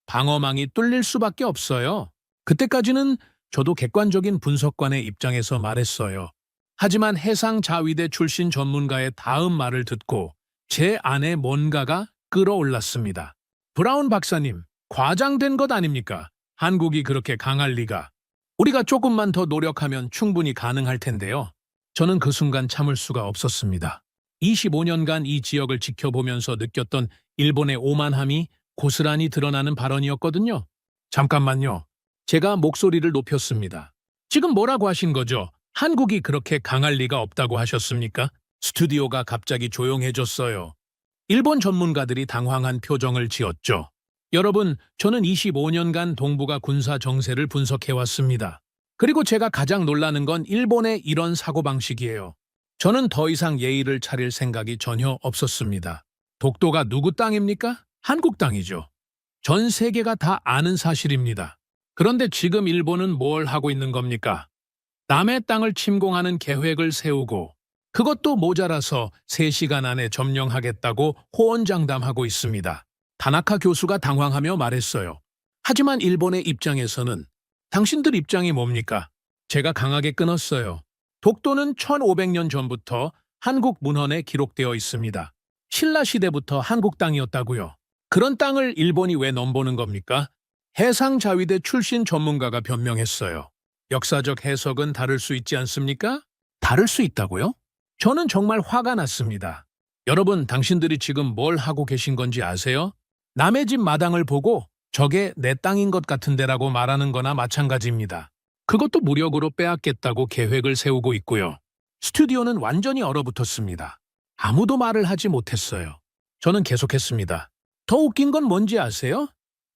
방어망이 뚫릴 수밖에 없어요. 그때까지는 저도 객관적인 분석관의 입장에서 말했어요. 하지만 해상자위대 출신 전문가의 다음 말을 듣고 제 안에 뭔가가 끌어올랐습니다. 브라운 박사님, 과장된 것 아닙니까? 한국이 그렇게 강할 리가. 우리가 조금만 더 노력하면 충분히 가능할 텐데요. 저는 그 순간 참을 수가 없었습니다. 25년간 이 지역을 지켜보면서 느꼈던 일본의 오만함이 고스란히 드러나는 발언이었거든요. 잠깐만요. 제가 목소리를 높였습니다. 지금 뭐라고 하신 거죠? 한국이 그렇게 강할 리가 없다고 하셨습니까? 스튜디오가 갑자기 조용해졌어요. 일본 전문가들이 당황한 표정을 지었죠. 여러분, 저는 25년간 동북아 군사 정세를 분석해왔습니다. 그리고 제가 가장 놀라는 건 일본의 이런 사고방식이에요. 저는 더 이상 예의를 차릴 생각이 전혀 없었습니다. 독도가 누구 땅입니까? 한국 땅이죠. 전 세계가 다 아는 사실입니다. 그런데 지금 일본은 뭘 하고 있는 겁니까? 남의 땅을 침공하는 계획을 세우고 그것도 모자라서 3시간 안에 점령하겠다고 호언장담하고 있습니다. 다나카 교수가 당황하며 말했어요. 하지만 일본의 입장에서는 당신들 입장이 뭡니까? 제가 강하게 끊었어요. 독도는 1500년 전부터 한국 문헌에 기록되어 있습니다. 신라 시대부터 한국 땅이었다고요. 그런 땅을 일본이 왜 넘보는 겁니까? 해상자위대 출신 전문가가 변명했어요. 역사적 해석은 다를 수 있지 않습니까? 다를 수 있다고요? 저는 정말 화가 났습니다. 여러분, 당신들이 지금 뭘 하고 계신 건지 아세요? 남의 집 마당을 보고 저게 내 땅인 것 같은데라고 말하는 거나 마찬가지입니다. 그것도 무력으로 빼앗겠다고 계획을 세우고 있고요. 스튜디오는 완전히 얼어붙었습니다. 아무도 말을 하지 못했어요. 저는 계속했습니다. 더 웃긴 건 뭔지 아세요?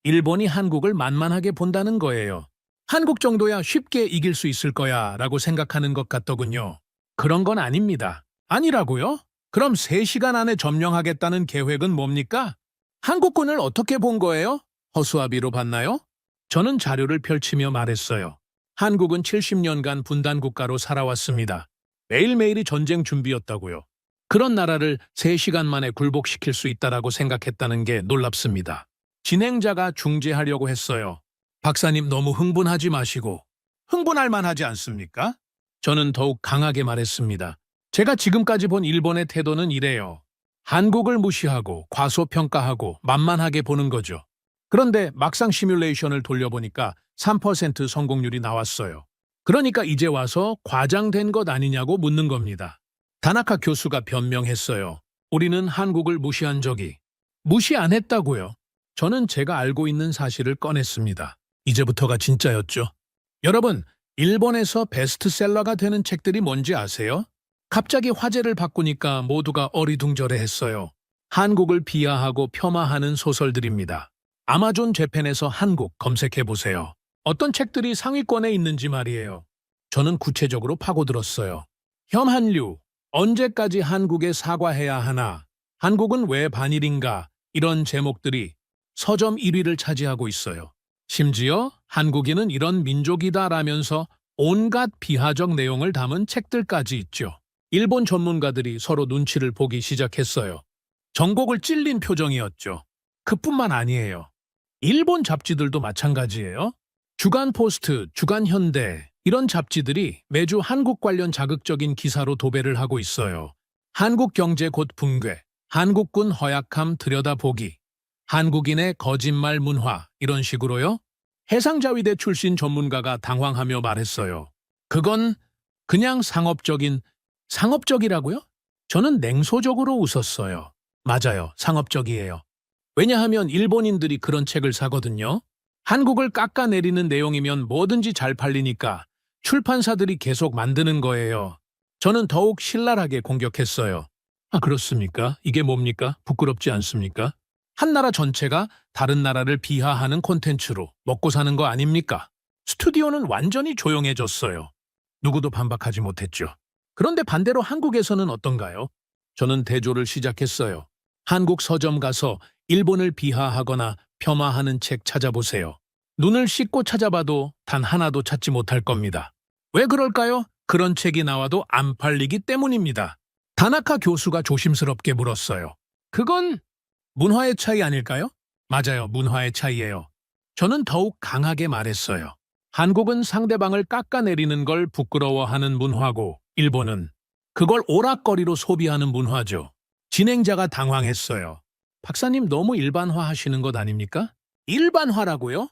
일본이 한국을 만만하게 본다는 거예요. 한국 정도야 쉽게 이길 수 있을 거야 라고 생각하는 것 같더군요. 그런 건 아닙니다. 아니라고요? 그럼 3시간 안에 점령하겠다는 계획은 뭡니까? 한국군을 어떻게 본 거예요? 허수아비로 봤나요? 저는 자료를 펼치며 말했어요. 한국은 70년간 분단 국가로 살아왔습니다. 매일매일이 전쟁 준비였다고요. 그런 나라를 3시간 만에 굴복시킬 수 있다라고 생각했다는 게 놀랍습니다. 진행자가 중재하려고 했어요. 박사님 너무 흥분하지 마시고. 흥분할 만하지 않습니까? 저는 더욱 강하게 말했습니다. 제가 지금까지 본 일본의 태도는 이래요. 한국을 무시하고 과소평가하고 만만하게 보는 거죠. 그런데 막상 시뮬레이션을 돌려보니까 3% 성공률이 나왔어요. 그러니까 이제 와서 과장된 것 아니냐고 묻는 겁니다. 다나카 교수가 변명했어요. 우리는 한국을 무시한 적이. 무시 안 했다고요. 저는 제가 알고 있는 사실을 꺼냈습니다. 이제부터가 진짜였죠. 여러분, 일본에서 베스트셀러가 되는 책들이 뭔지 아세요? 갑자기 화제를 바꾸니까 모두가 어리둥절해했어요. 한국을 비하하고 폄하하는 소설들입니다. 아마존 재팬에서 한국 검색해보세요. 어떤 책들이 상위권에 있는지 말이에요. 저는 구체적으로 파고들었어요. 혐한류, 언제까지 한국에 사과해야 하나? 한국은 왜 반일인가? 이런 제목들이 서점 1위를 차지하고 있어요. 심지어 한국인은 이런 민족이다라면서 온갖 비하적 내용을 담은 책들까지 있죠. 일본 전문가들이 서로 눈치를 보기 시작했어요. 정곡을 찔린 표정이었죠. 그뿐만 아니에요. 일본 잡지들도 마찬가지예요. 주간 포스트, 주간 현대 이런 잡지들이 매주 한국 관련 자극적인 기사로 도배를 하고 있어요. 한국 경제 곧 붕괴, 한국군 허약함 들여다보기, 한국인의 거짓말 문화 이런 식으로요. 해상자위대 출신 전문가가 당황하며 말했어요. 그건 그냥 상업적이라고요? 저는 냉소적으로 웃었어요. 맞아요, 상업적이에요. 왜냐하면 일본인들이 그런 책을 사거든요. 한국을 깎아내리는 내용이면 뭐든지 잘 팔리니까 출판사들이 계속 만드는 거예요. 저는 더욱 신랄하게 공격했어요. 아, 그렇습니까? 이게 뭡니까? 부끄럽지 않습니까? 한 나라 전체가 다른 나라를 비하하는 콘텐츠로 먹고 사는 거 아닙니까? 스튜디오는 완전히 조용해졌어요. 누구도 반박하지 못했죠. 그런데 반대로 한국에서는 어떤가요? 저는 대조를 시작했어요. 한국 서점 가서 일본을 비하하거나 폄하하는 책 찾아보세요. 눈을 씻고 찾아봐도 단 하나도 찾지 못할 겁니다. 왜 그럴까요? 그런 책이 나와도 안 팔리기 때문입니다. 다나카 교수가 조심스럽게 물었어요. 그건 문화의 차이 아닐까요? 맞아요, 문화의 차이예요. 저는 더욱 강하게 말했어요. 한국은 상대방을 깎아내리는 걸 부끄러워하는 문화고, 일본은 그걸 오락거리로 소비하는 문화죠. 진행자가 당황했어요. 박사님 너무 일반화하시는 것 아닙니까? 일반화라고요?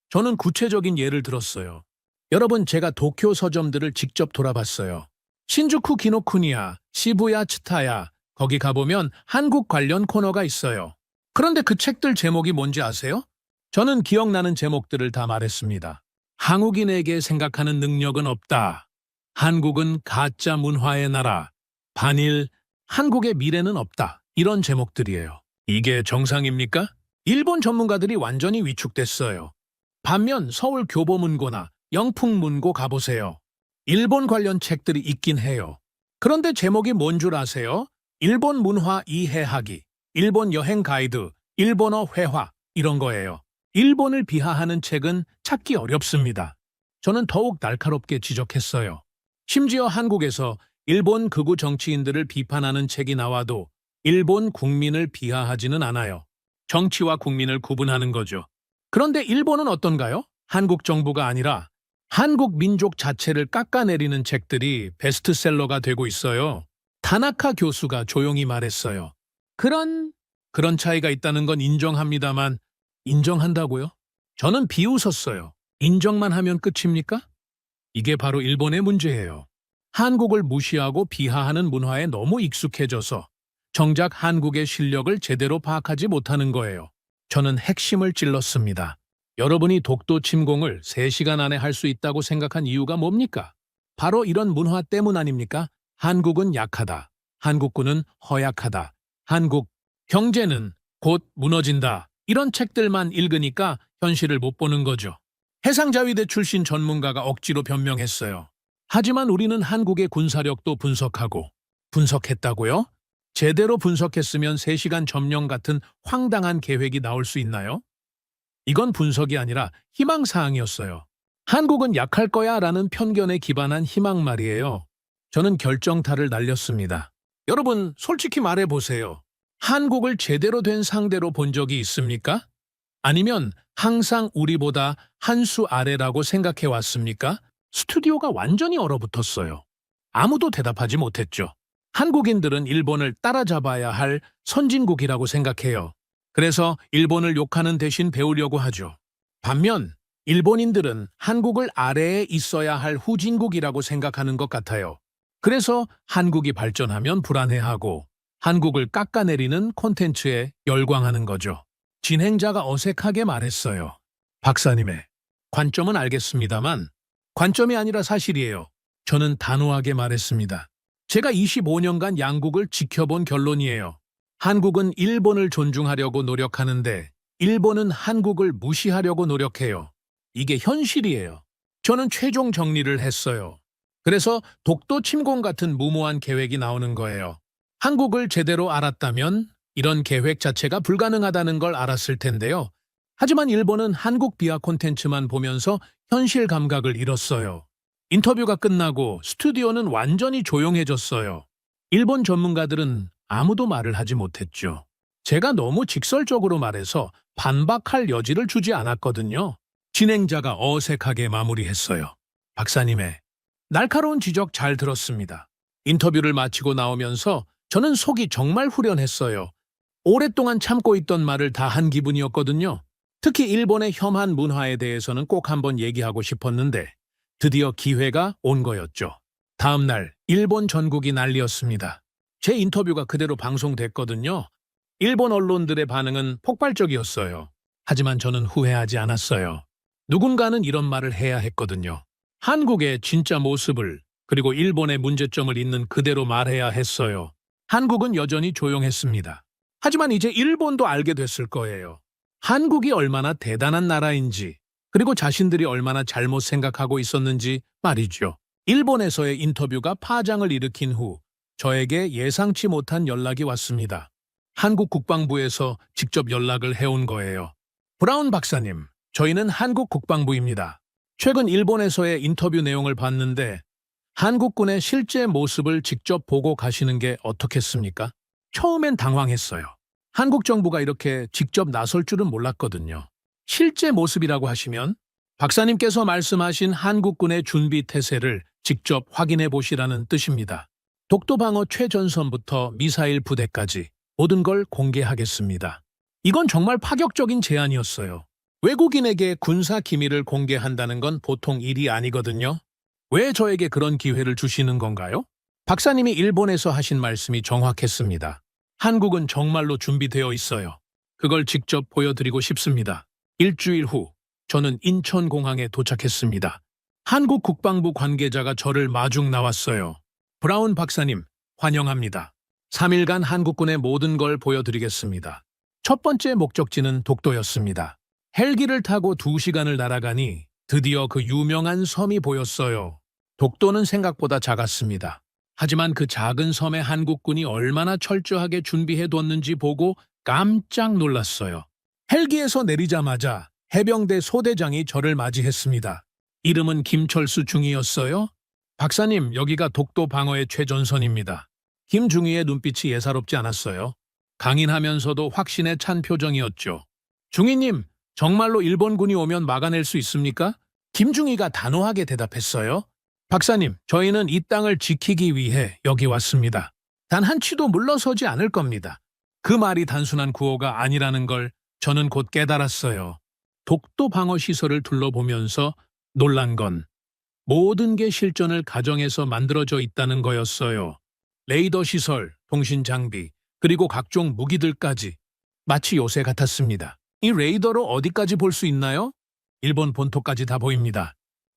저는 구체적인 예를 들었어요. 여러분, 제가 도쿄 서점들을 직접 돌아봤어요. 신주쿠 기노쿠니야, 시부야 츠타야, 거기 가보면 한국 관련 코너가 있어요. 그런데 그 책들 제목이 뭔지 아세요? 저는 기억나는 제목들을 다 말했습니다. 한국인에게 생각하는 능력은 없다. 한국은 가짜 문화의 나라. 반일, 한국의 미래는 없다. 이런 제목들이에요. 이게 정상입니까? 일본 전문가들이 완전히 위축됐어요. 반면 서울 교보문고나 영풍문고 가보세요. 일본 관련 책들이 있긴 해요. 그런데 제목이 뭔 줄 아세요? 일본 문화 이해하기, 일본 여행 가이드, 일본어 회화 이런 거예요. 일본을 비하하는 책은 찾기 어렵습니다. 저는 더욱 날카롭게 지적했어요. 심지어 한국에서 일본 극우 정치인들을 비판하는 책이 나와도 일본 국민을 비하하지는 않아요. 정치와 국민을 구분하는 거죠. 그런데 일본은 어떤가요? 한국 정부가 아니라 한국 민족 자체를 깎아내리는 책들이 베스트셀러가 되고 있어요. 다나카 교수가 조용히 말했어요. 그런 차이가 있다는 건 인정합니다만, 인정한다고요? 저는 비웃었어요. 인정만 하면 끝입니까? 이게 바로 일본의 문제예요. 한국을 무시하고 비하하는 문화에 너무 익숙해져서 정작 한국의 실력을 제대로 파악하지 못하는 거예요. 저는 핵심을 찔렀습니다. 여러분이 독도 침공을 3시간 안에 할 수 있다고 생각한 이유가 뭡니까? 바로 이런 문화 때문 아닙니까? 한국은 약하다. 한국군은 허약하다. 한국 경제는 곧 무너진다. 이런 책들만 읽으니까 현실을 못 보는 거죠. 해상자위대 출신 전문가가 억지로 변명했어요. 하지만 우리는 한국의 군사력도 분석했다고요? 제대로 분석했으면 3시간 점령 같은 황당한 계획이 나올 수 있나요? 이건 분석이 아니라 희망사항이었어요. 한국은 약할 거야 라는 편견에 기반한 희망 말이에요. 저는 결정타를 날렸습니다. 여러분, 솔직히 말해보세요. 한국을 제대로 된 상대로 본 적이 있습니까? 아니면 항상 우리보다 한 수 아래라고 생각해 왔습니까? 스튜디오가 완전히 얼어붙었어요. 아무도 대답하지 못했죠. 한국인들은 일본을 따라잡아야 할 선진국이라고 생각해요. 그래서 일본을 욕하는 대신 배우려고 하죠. 반면 일본인들은 한국을 아래에 있어야 할 후진국이라고 생각하는 것 같아요. 그래서 한국이 발전하면 불안해하고 한국을 깎아내리는 콘텐츠에 열광하는 거죠. 진행자가 어색하게 말했어요. 박사님의 관점은 알겠습니다만 관점이 아니라 사실이에요. 저는 단호하게 말했습니다. 제가 25년간 양국을 지켜본 결론이에요. 한국은 일본을 존중하려고 노력하는데 일본은 한국을 무시하려고 노력해요. 이게 현실이에요. 저는 최종 정리를 했어요. 그래서 독도 침공 같은 무모한 계획이 나오는 거예요. 한국을 제대로 알았다면 이런 계획 자체가 불가능하다는 걸 알았을 텐데요. 하지만 일본은 한국 비하 콘텐츠만 보면서 현실 감각을 잃었어요. 인터뷰가 끝나고 스튜디오는 완전히 조용해졌어요. 일본 전문가들은 아무도 말을 하지 못했죠. 제가 너무 직설적으로 말해서 반박할 여지를 주지 않았거든요. 진행자가 어색하게 마무리했어요. 박사님의 날카로운 지적 잘 들었습니다. 인터뷰를 마치고 나오면서 저는 속이 정말 후련했어요. 오랫동안 참고 있던 말을 다 한 기분이었거든요. 특히 일본의 혐한 문화에 대해서는 꼭 한번 얘기하고 싶었는데 드디어 기회가 온 거였죠. 다음 날 일본 전국이 난리였습니다. 제 인터뷰가 그대로 방송됐거든요. 일본 언론들의 반응은 폭발적이었어요. 하지만 저는 후회하지 않았어요. 누군가는 이런 말을 해야 했거든요. 한국의 진짜 모습을 그리고 일본의 문제점을 있는 그대로 말해야 했어요. 한국은 여전히 조용했습니다. 하지만 이제 일본도 알게 됐을 거예요. 한국이 얼마나 대단한 나라인지, 그리고 자신들이 얼마나 잘못 생각하고 있었는지 말이죠. 일본에서의 인터뷰가 파장을 일으킨 후 저에게 예상치 못한 연락이 왔습니다. 한국 국방부에서 직접 연락을 해온 거예요. 브라운 박사님, 저희는 한국 국방부입니다. 최근 일본에서의 인터뷰 내용을 봤는데 한국군의 실제 모습을 직접 보고 가시는 게 어떻겠습니까? 처음엔 당황했어요. 한국 정부가 이렇게 직접 나설 줄은 몰랐거든요. 실제 모습이라고 하시면 박사님께서 말씀하신 한국군의 준비 태세를 직접 확인해 보시라는 뜻입니다. 독도방어 최전선부터 미사일 부대까지 모든 걸 공개하겠습니다. 이건 정말 파격적인 제안이었어요. 외국인에게 군사 기밀을 공개한다는 건 보통 일이 아니거든요. 왜 저에게 그런 기회를 주시는 건가요? 박사님이 일본에서 하신 말씀이 정확했습니다. 한국은 정말로 준비되어 있어요. 그걸 직접 보여드리고 싶습니다. 일주일 후 저는 인천공항에 도착했습니다. 한국 국방부 관계자가 저를 마중 나왔어요. 브라운 박사님, 환영합니다. 3일간 한국군의 모든 걸 보여드리겠습니다. 첫 번째 목적지는 독도였습니다. 헬기를 타고 2시간을 날아가니 드디어 그 유명한 섬이 보였어요. 독도는 생각보다 작았습니다. 하지만 그 작은 섬에 한국군이 얼마나 철저하게 준비해뒀는지 보고 깜짝 놀랐어요. 헬기에서 내리자마자 해병대 소대장이 저를 맞이했습니다. 이름은 김철수 중위였어요. 박사님, 여기가 독도 방어의 최전선입니다. 김중위의 눈빛이 예사롭지 않았어요. 강인하면서도 확신에 찬 표정이었죠. 중위님, 정말로 일본군이 오면 막아낼 수 있습니까? 김중위가 단호하게 대답했어요. 박사님, 저희는 이 땅을 지키기 위해 여기 왔습니다. 단 한 치도 물러서지 않을 겁니다. 그 말이 단순한 구호가 아니라는 걸 저는 곧 깨달았어요. 독도 방어 시설을 둘러보면서 놀란 건 모든 게 실전을 가정해서 만들어져 있다는 거였어요. 레이더 시설, 통신 장비, 그리고 각종 무기들까지 마치 요새 같았습니다. 이 레이더로 어디까지 볼 수 있나요? 일본 본토까지 다 보입니다.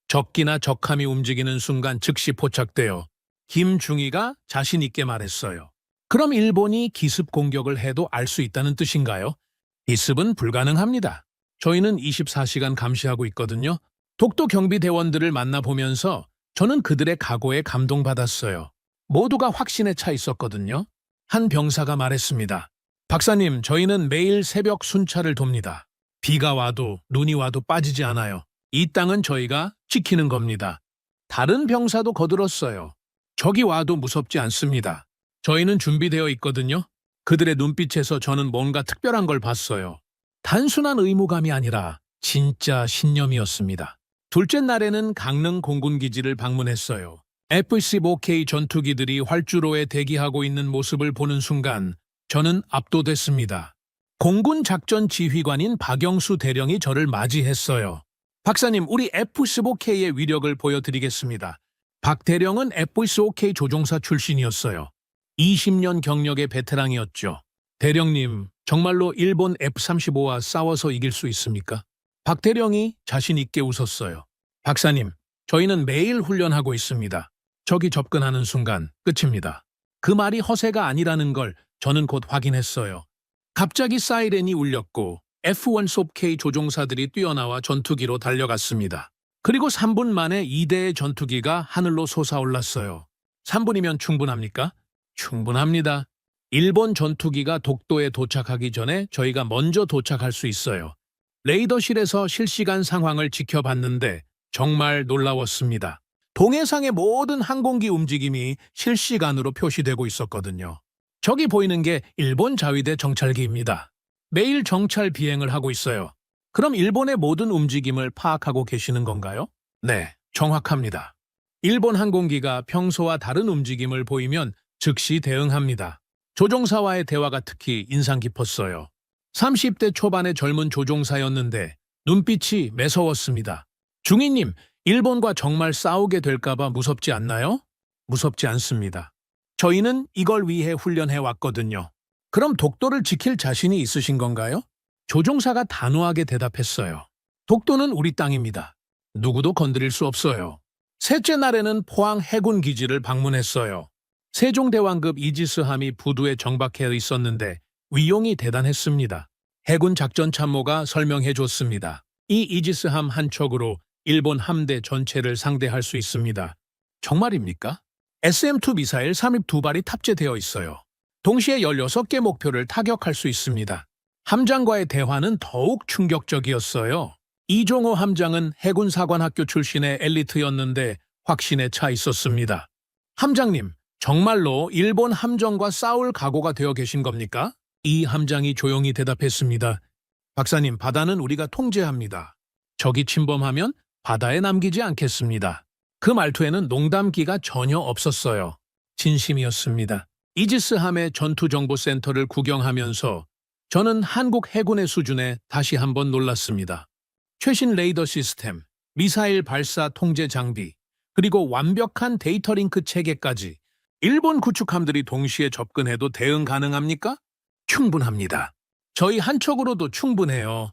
적기나 적함이 움직이는 순간 즉시 포착되어 김중위가 자신 있게 말했어요. 그럼 일본이 기습 공격을 해도 알 수 있다는 뜻인가요? 기습은 불가능합니다. 저희는 24시간 감시하고 있거든요. 독도 경비대원들을 만나보면서 저는 그들의 각오에 감동받았어요. 모두가 확신에 차 있었거든요. 한 병사가 말했습니다. 박사님, 저희는 매일 새벽 순찰을 돕니다. 비가 와도 눈이 와도 빠지지 않아요. 이 땅은 저희가 지키는 겁니다. 다른 병사도 거들었어요. 적이 와도 무섭지 않습니다. 저희는 준비되어 있거든요. 그들의 눈빛에서 저는 뭔가 특별한 걸 봤어요. 단순한 의무감이 아니라 진짜 신념이었습니다. 둘째 날에는 강릉 공군기지를 방문했어요. F-15K 전투기들이 활주로에 대기하고 있는 모습을 보는 순간 저는 압도됐습니다. 공군 작전 지휘관인 박영수 대령이 저를 맞이했어요. 박사님, 우리 F-15K의 위력을 보여드리겠습니다. 박 대령은 F-15K 조종사 출신이었어요. 20년 경력의 베테랑이었죠. 대령님, 정말로 일본 F-35와 싸워서 이길 수 있습니까? 박 대령이 자신 있게 웃었어요. 박사님, 저희는 매일 훈련하고 있습니다. 적이 접근하는 순간 끝입니다. 그 말이 허세가 아니라는 걸 저는 곧 확인했어요. 갑자기 사이렌이 울렸고 F-15K 조종사들이 뛰어나와 전투기로 달려갔습니다. 그리고 3분 만에 2대의 전투기가 하늘로 솟아올랐어요. 3분이면 충분합니까? 충분합니다. 일본 전투기가 독도에 도착하기 전에 저희가 먼저 도착할 수 있어요. 레이더실에서 실시간 상황을 지켜봤는데 정말 놀라웠습니다. 동해상의 모든 항공기 움직임이 실시간으로 표시되고 있었거든요. 저기 보이는 게 일본 자위대 정찰기입니다. 매일 정찰 비행을 하고 있어요. 그럼 일본의 모든 움직임을 파악하고 계시는 건가요? 네, 정확합니다. 일본 항공기가 평소와 다른 움직임을 보이면 즉시 대응합니다. 조종사와의 대화가 특히 인상 깊었어요. 30대 초반의 젊은 조종사였는데 눈빛이 매서웠습니다. 중위님, 일본과 정말 싸우게 될까봐 무섭지 않나요? 무섭지 않습니다. 저희는 이걸 위해 훈련해 왔거든요. 그럼 독도를 지킬 자신이 있으신 건가요? 조종사가 단호하게 대답했어요. 독도는 우리 땅입니다. 누구도 건드릴 수 없어요. 셋째 날에는 포항 해군 기지를 방문했어요. 세종대왕급 이지스함이 부두에 정박해 있었는데 위용이 대단했습니다. 해군 작전 참모가 설명해 줬습니다. 이 이지스함 한 척으로 일본 함대 전체를 상대할 수 있습니다. 정말입니까? SM-2 미사일 3입 2발이 탑재되어 있어요. 동시에 16개 목표를 타격할 수 있습니다. 함장과의 대화는 더욱 충격적이었어요. 이종호 함장은 해군 사관학교 출신의 엘리트였는데 확신에 차 있었습니다. 함장님, 정말로 일본 함정과 싸울 각오가 되어 계신 겁니까? 이 함장이 조용히 대답했습니다. 박사님, 바다는 우리가 통제합니다. 적이 침범하면 바다에 남기지 않겠습니다. 그 말투에는 농담기가 전혀 없었어요. 진심이었습니다. 이지스함의 전투정보센터를 구경하면서 저는 한국 해군의 수준에 다시 한번 놀랐습니다. 최신 레이더 시스템, 미사일 발사 통제 장비, 그리고 완벽한 데이터 링크 체계까지 일본 구축함들이 동시에 접근해도 대응 가능합니까? 충분합니다. 저희 한 척으로도 충분해요.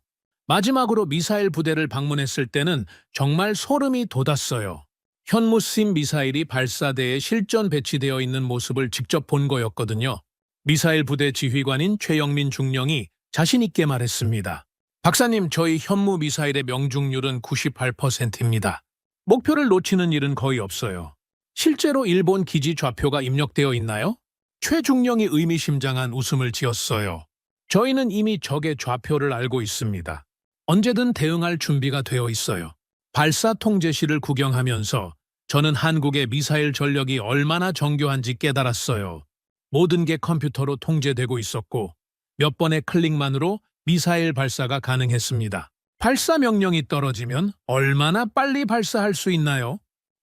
마지막으로 미사일 부대를 방문했을 때는 정말 소름이 돋았어요. 현무심 미사일이 발사대에 실전 배치되어 있는 모습을 직접 본 거였거든요. 미사일 부대 지휘관인 최영민 중령이 자신있게 말했습니다. 박사님, 저희 현무 미사일의 명중률은 98%입니다. 목표를 놓치는 일은 거의 없어요. 실제로 일본 기지 좌표가 입력되어 있나요? 최중령이 의미심장한 웃음을 지었어요. 저희는 이미 적의 좌표를 알고 있습니다. 언제든 대응할 준비가 되어 있어요. 발사 통제실을 구경하면서 저는 한국의 미사일 전력이 얼마나 정교한지 깨달았어요. 모든 게 컴퓨터로 통제되고 있었고 몇 번의 클릭만으로 미사일 발사가 가능했습니다. 발사 명령이 떨어지면 얼마나 빨리 발사할 수 있나요?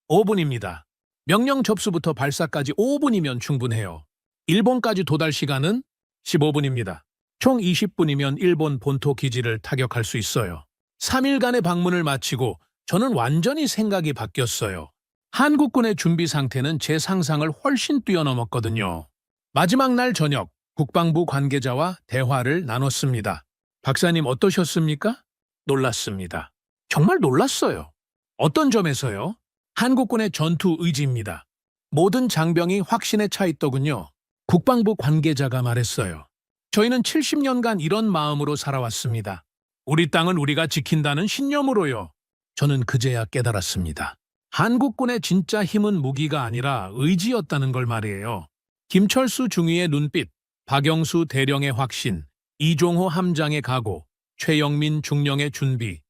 5분입니다. 명령 접수부터 발사까지 5분이면 충분해요. 일본까지 도달 시간은 15분입니다. 총 20분이면 일본 본토 기지를 타격할 수 있어요. 3일간의 방문을 마치고 저는 완전히 생각이 바뀌었어요. 한국군의 준비 상태는 제 상상을 훨씬 뛰어넘었거든요. 마지막 날 저녁, 국방부 관계자와 대화를 나눴습니다. 박사님 어떠셨습니까? 놀랐습니다. 정말 놀랐어요. 어떤 점에서요? 한국군의 전투 의지입니다. 모든 장병이 확신에 차 있더군요. 국방부 관계자가 말했어요. 저희는 70년간 이런 마음으로 살아왔습니다. 우리 땅은 우리가 지킨다는 신념으로요. 저는 그제야 깨달았습니다. 한국군의 진짜 힘은 무기가 아니라 의지였다는 걸 말이에요. 김철수 중위의 눈빛, 박영수 대령의 확신, 이종호 함장의 각오, 최영민 중령의 준비,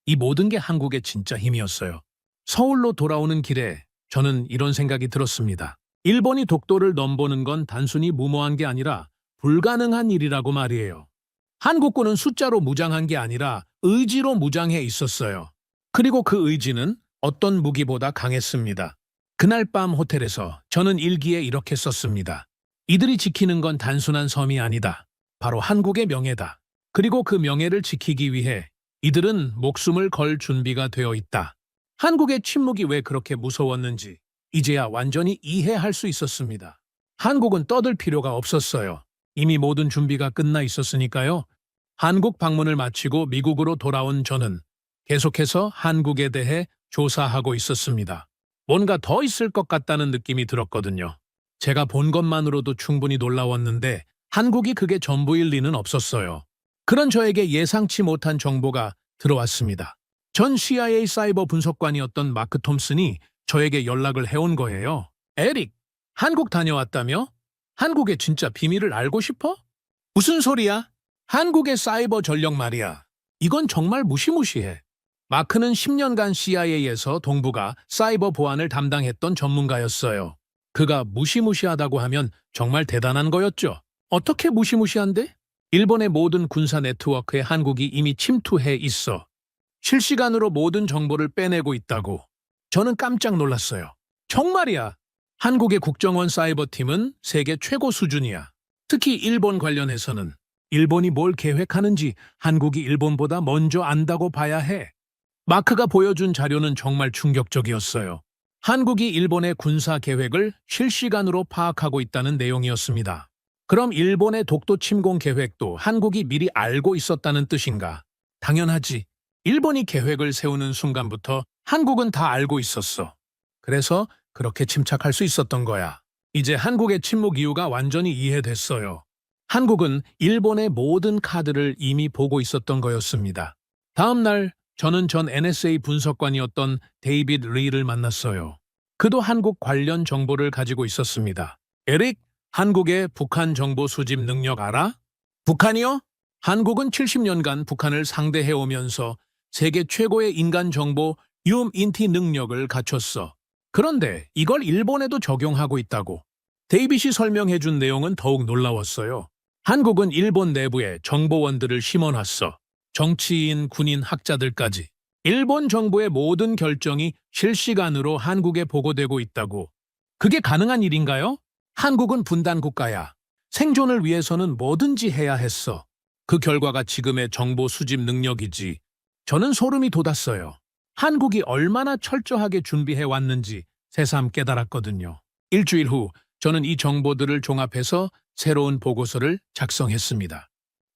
이 모든 게 한국의 진짜 힘이었어요. 서울로 돌아오는 길에 저는 이런 생각이 들었습니다. 일본이 독도를 넘보는 건 단순히 무모한 게 아니라 불가능한 일이라고 말이에요. 한국군은 숫자로 무장한 게 아니라 의지로 무장해 있었어요. 그리고 그 의지는 어떤 무기보다 강했습니다. 그날 밤 호텔에서 저는 일기에 이렇게 썼습니다. 이들이 지키는 건 단순한 섬이 아니다. 바로 한국의 명예다. 그리고 그 명예를 지키기 위해 이들은 목숨을 걸 준비가 되어 있다. 한국의 침묵이 왜 그렇게 무서웠는지 이제야 완전히 이해할 수 있었습니다. 한국은 떠들 필요가 없었어요. 이미 모든 준비가 끝나 있었으니까요. 한국 방문을 마치고 미국으로 돌아온 저는 계속해서 한국에 대해 조사하고 있었습니다. 뭔가 더 있을 것 같다는 느낌이 들었거든요. 제가 본 것만으로도 충분히 놀라웠는데 한국이 그게 전부일 리는 없었어요. 그런 저에게 예상치 못한 정보가 들어왔습니다. 전 CIA 사이버 분석관이었던 마크 톰슨이 저에게 연락을 해온 거예요. 에릭, 한국 다녀왔다며? 한국의 진짜 비밀을 알고 싶어? 무슨 소리야? 한국의 사이버 전력 말이야. 이건 정말 무시무시해. 마크는 10년간 CIA에서 동부가 사이버 보안을 담당했던 전문가였어요. 그가 무시무시하다고 하면 정말 대단한 거였죠. 어떻게 무시무시한데? 일본의 모든 군사 네트워크에 한국이 이미 침투해 있어. 실시간으로 모든 정보를 빼내고 있다고. 저는 깜짝 놀랐어요. 정말이야. 한국의 국정원 사이버팀은 세계 최고 수준이야. 특히 일본 관련해서는 일본이 뭘 계획하는지 한국이 일본보다 먼저 안다고 봐야 해. 마크가 보여준 자료는 정말 충격적이었어요. 한국이 일본의 군사 계획을 실시간으로 파악하고 있다는 내용이었습니다. 그럼 일본의 독도 침공 계획도 한국이 미리 알고 있었다는 뜻인가? 당연하지. 일본이 계획을 세우는 순간부터 한국은 다 알고 있었어. 그래서 그렇게 침착할 수 있었던 거야. 이제 한국의 침묵 이유가 완전히 이해됐어요. 한국은 일본의 모든 카드를 이미 보고 있었던 거였습니다. 다음 날 저는 전 NSA 분석관이었던 데이빗 리를 만났어요. 그도 한국 관련 정보를 가지고 있었습니다. 에릭, 한국의 북한 정보 수집 능력 알아? 북한이요? 한국은 70년간 북한을 상대해오면서 세계 최고의 인간 정보 인티 능력을 갖췄어. 그런데 이걸 일본에도 적용하고 있다고. 데이빗이 설명해준 내용은 더욱 놀라웠어요. 한국은 일본 내부에 정보원들을 심어놨어. 정치인, 군인, 학자들까지. 일본 정부의 모든 결정이 실시간으로 한국에 보고되고 있다고. 그게 가능한 일인가요? 한국은 분단 국가야. 생존을 위해서는 뭐든지 해야 했어. 그 결과가 지금의 정보 수집 능력이지. 저는 소름이 돋았어요. 한국이 얼마나 철저하게 준비해 왔는지 새삼 깨달았거든요. 일주일 후 저는 이 정보들을 종합해서 새로운 보고서를 작성했습니다.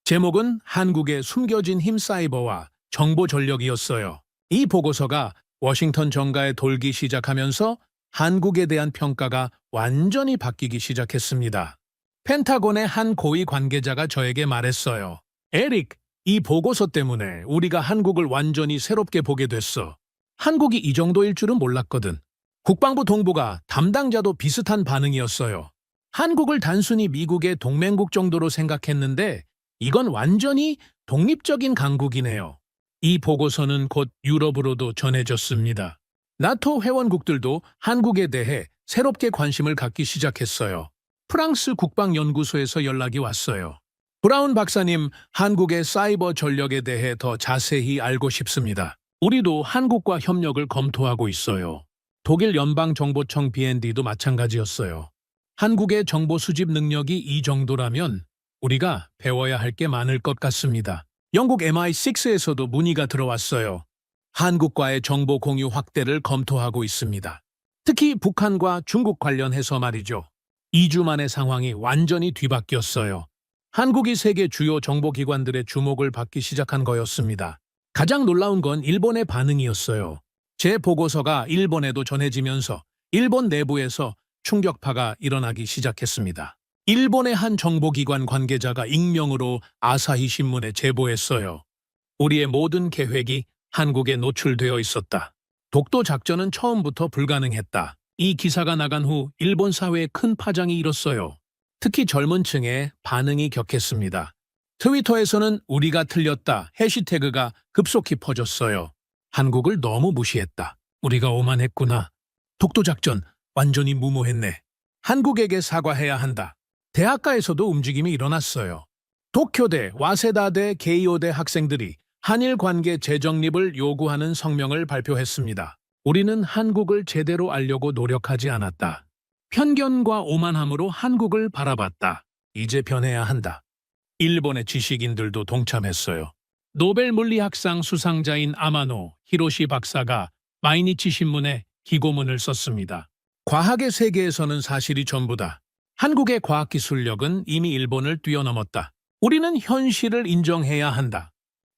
제목은 한국의 숨겨진 힘 사이버와 정보 전력이었어요. 이 보고서가 워싱턴 정가에 돌기 시작하면서 한국에 대한 평가가 완전히 바뀌기 시작했습니다. 펜타곤의 한 고위 관계자가 저에게 말했어요. 에릭, 이 보고서 때문에 우리가 한국을 완전히 새롭게 보게 됐어. 한국이 이 정도일 줄은 몰랐거든. 국방부 동부가 담당자도 비슷한 반응이었어요. 한국을 단순히 미국의 동맹국 정도로 생각했는데 이건 완전히 독립적인 강국이네요. 이 보고서는 곧 유럽으로도 전해졌습니다. 나토 회원국들도 한국에 대해 새롭게 관심을 갖기 시작했어요. 프랑스 국방연구소에서 연락이 왔어요. 브라운 박사님, 한국의 사이버 전력에 대해 더 자세히 알고 싶습니다. 우리도 한국과 협력을 검토하고 있어요. 독일 연방정보청 BND도 마찬가지였어요. 한국의 정보 수집 능력이 이 정도라면 우리가 배워야 할 게 많을 것 같습니다. 영국 MI6에서도 문의가 들어왔어요. 한국과의 정보 공유 확대를 검토하고 있습니다. 특히 북한과 중국 관련해서 말이죠. 2주 만에 상황이 완전히 뒤바뀌었어요. 한국이 세계 주요 정보기관들의 주목을 받기 시작한 거였습니다. 가장 놀라운 건 일본의 반응이었어요. 제 보고서가 일본에도 전해지면서 일본 내부에서 충격파가 일어나기 시작했습니다. 일본의 한 정보기관 관계자가 익명으로 아사히 신문에 제보했어요. 우리의 모든 계획이 한국에 노출되어 있었다. 독도 작전은 처음부터 불가능했다. 이 기사가 나간 후 일본 사회에 큰 파장이 일었어요. 특히 젊은 층의 반응이 격했습니다. 트위터에서는 우리가 틀렸다 해시태그가 급속히 퍼졌어요. 한국을 너무 무시했다. 우리가 오만했구나. 독도 작전 완전히 무모했네. 한국에게 사과해야 한다. 대학가에서도 움직임이 일어났어요. 도쿄대, 와세다대, 게이오대 학생들이 한일 관계 재정립을 요구하는 성명을 발표했습니다. 우리는 한국을 제대로 알려고 노력하지 않았다. 편견과 오만함으로 한국을 바라봤다. 이제 변해야 한다. 일본의 지식인들도 동참했어요. 노벨 물리학상 수상자인 아마노 히로시 박사가 마이니치 신문에 기고문을 썼습니다. 과학의 세계에서는 사실이 전부다. 한국의 과학기술력은 이미 일본을 뛰어넘었다. 우리는 현실을 인정해야 한다.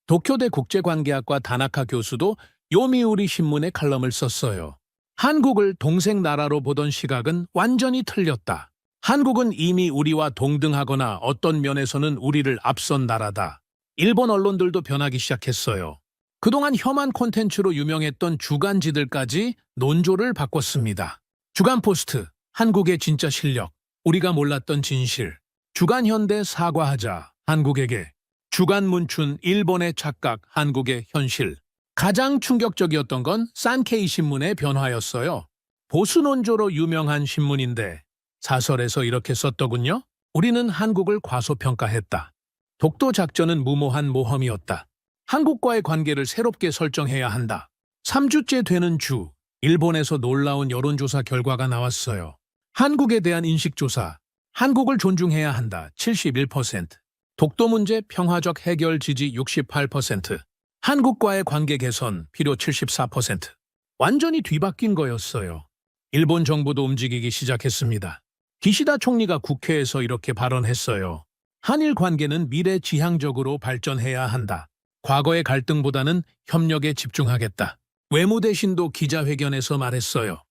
도쿄대 국제관계학과 다나카 교수도 요미우리 신문에 칼럼을 썼어요. 한국을 동생 나라로 보던 시각은 완전히 틀렸다. 한국은 이미 우리와 동등하거나 어떤 면에서는 우리를 앞선 나라다. 일본 언론들도 변하기 시작했어요. 그동안 혐한 콘텐츠로 유명했던 주간지들까지 논조를 바꿨습니다. 주간포스트, 한국의 진짜 실력, 우리가 몰랐던 진실. 주간현대 사과하자, 한국에게. 주간문춘, 일본의 착각, 한국의 현실. 가장 충격적이었던 건 산케이 신문의 변화였어요. 보수 논조로 유명한 신문인데 사설에서 이렇게 썼더군요. 우리는 한국을 과소평가했다. 독도 작전은 무모한 모험이었다. 한국과의 관계를 새롭게 설정해야 한다. 3주째 되는 주, 일본에서 놀라운 여론조사 결과가 나왔어요. 한국에 대한 인식조사, 한국을 존중해야 한다 71%, 독도 문제 평화적 해결 지지 68%, 한국과의 관계 개선 필요 74%. 완전히 뒤바뀐 거였어요. 일본 정부도 움직이기 시작했습니다. 기시다 총리가 국회에서 이렇게 발언했어요. 한일 관계는 미래지향적으로 발전해야 한다. 과거의 갈등보다는 협력에 집중하겠다. 외무대신도 기자회견에서 말했어요.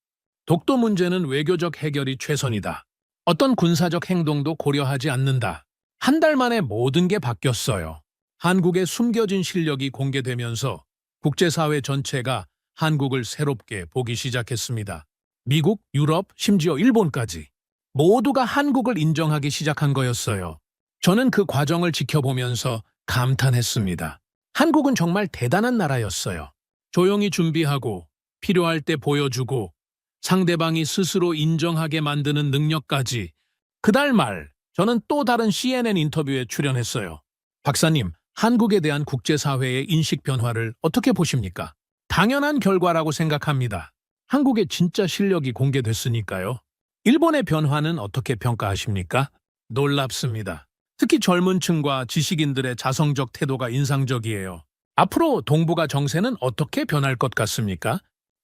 독도 문제는 외교적 해결이 최선이다. 어떤 군사적 행동도 고려하지 않는다. 한 달 만에 모든 게 바뀌었어요. 한국의 숨겨진 실력이 공개되면서 국제사회 전체가 한국을 새롭게 보기 시작했습니다. 미국, 유럽, 심지어 일본까지 모두가 한국을 인정하기 시작한 거였어요. 저는 그 과정을 지켜보면서 감탄했습니다. 한국은 정말 대단한 나라였어요. 조용히 준비하고 필요할 때 보여주고 상대방이 스스로 인정하게 만드는 능력까지. 그달 말 저는 또 다른 CNN 인터뷰에 출연했어요. 박사님, 한국에 대한 국제사회의 인식 변화를 어떻게 보십니까? 당연한 결과라고 생각합니다. 한국의 진짜 실력이 공개됐으니까요. 일본의 변화는 어떻게 평가하십니까? 놀랍습니다. 특히 젊은 층과 지식인들의 자성적 태도가 인상적이에요. 앞으로 동북아 정세는 어떻게 변할 것 같습니까?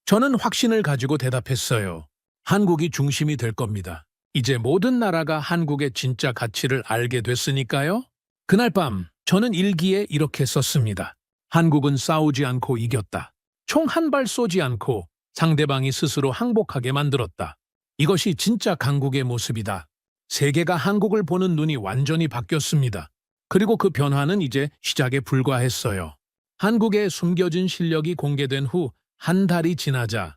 저는 확신을 가지고 대답했어요. 한국이 중심이 될 겁니다. 이제 모든 나라가 한국의 진짜 가치를 알게 됐으니까요. 그날 밤 저는 일기에 이렇게 썼습니다. 한국은 싸우지 않고 이겼다. 총 한 발 쏘지 않고 상대방이 스스로 항복하게 만들었다. 이것이 진짜 강국의 모습이다. 세계가 한국을 보는 눈이 완전히 바뀌었습니다. 그리고 그 변화는 이제 시작에 불과했어요. 한국의 숨겨진 실력이 공개된 후 한 달이 지나자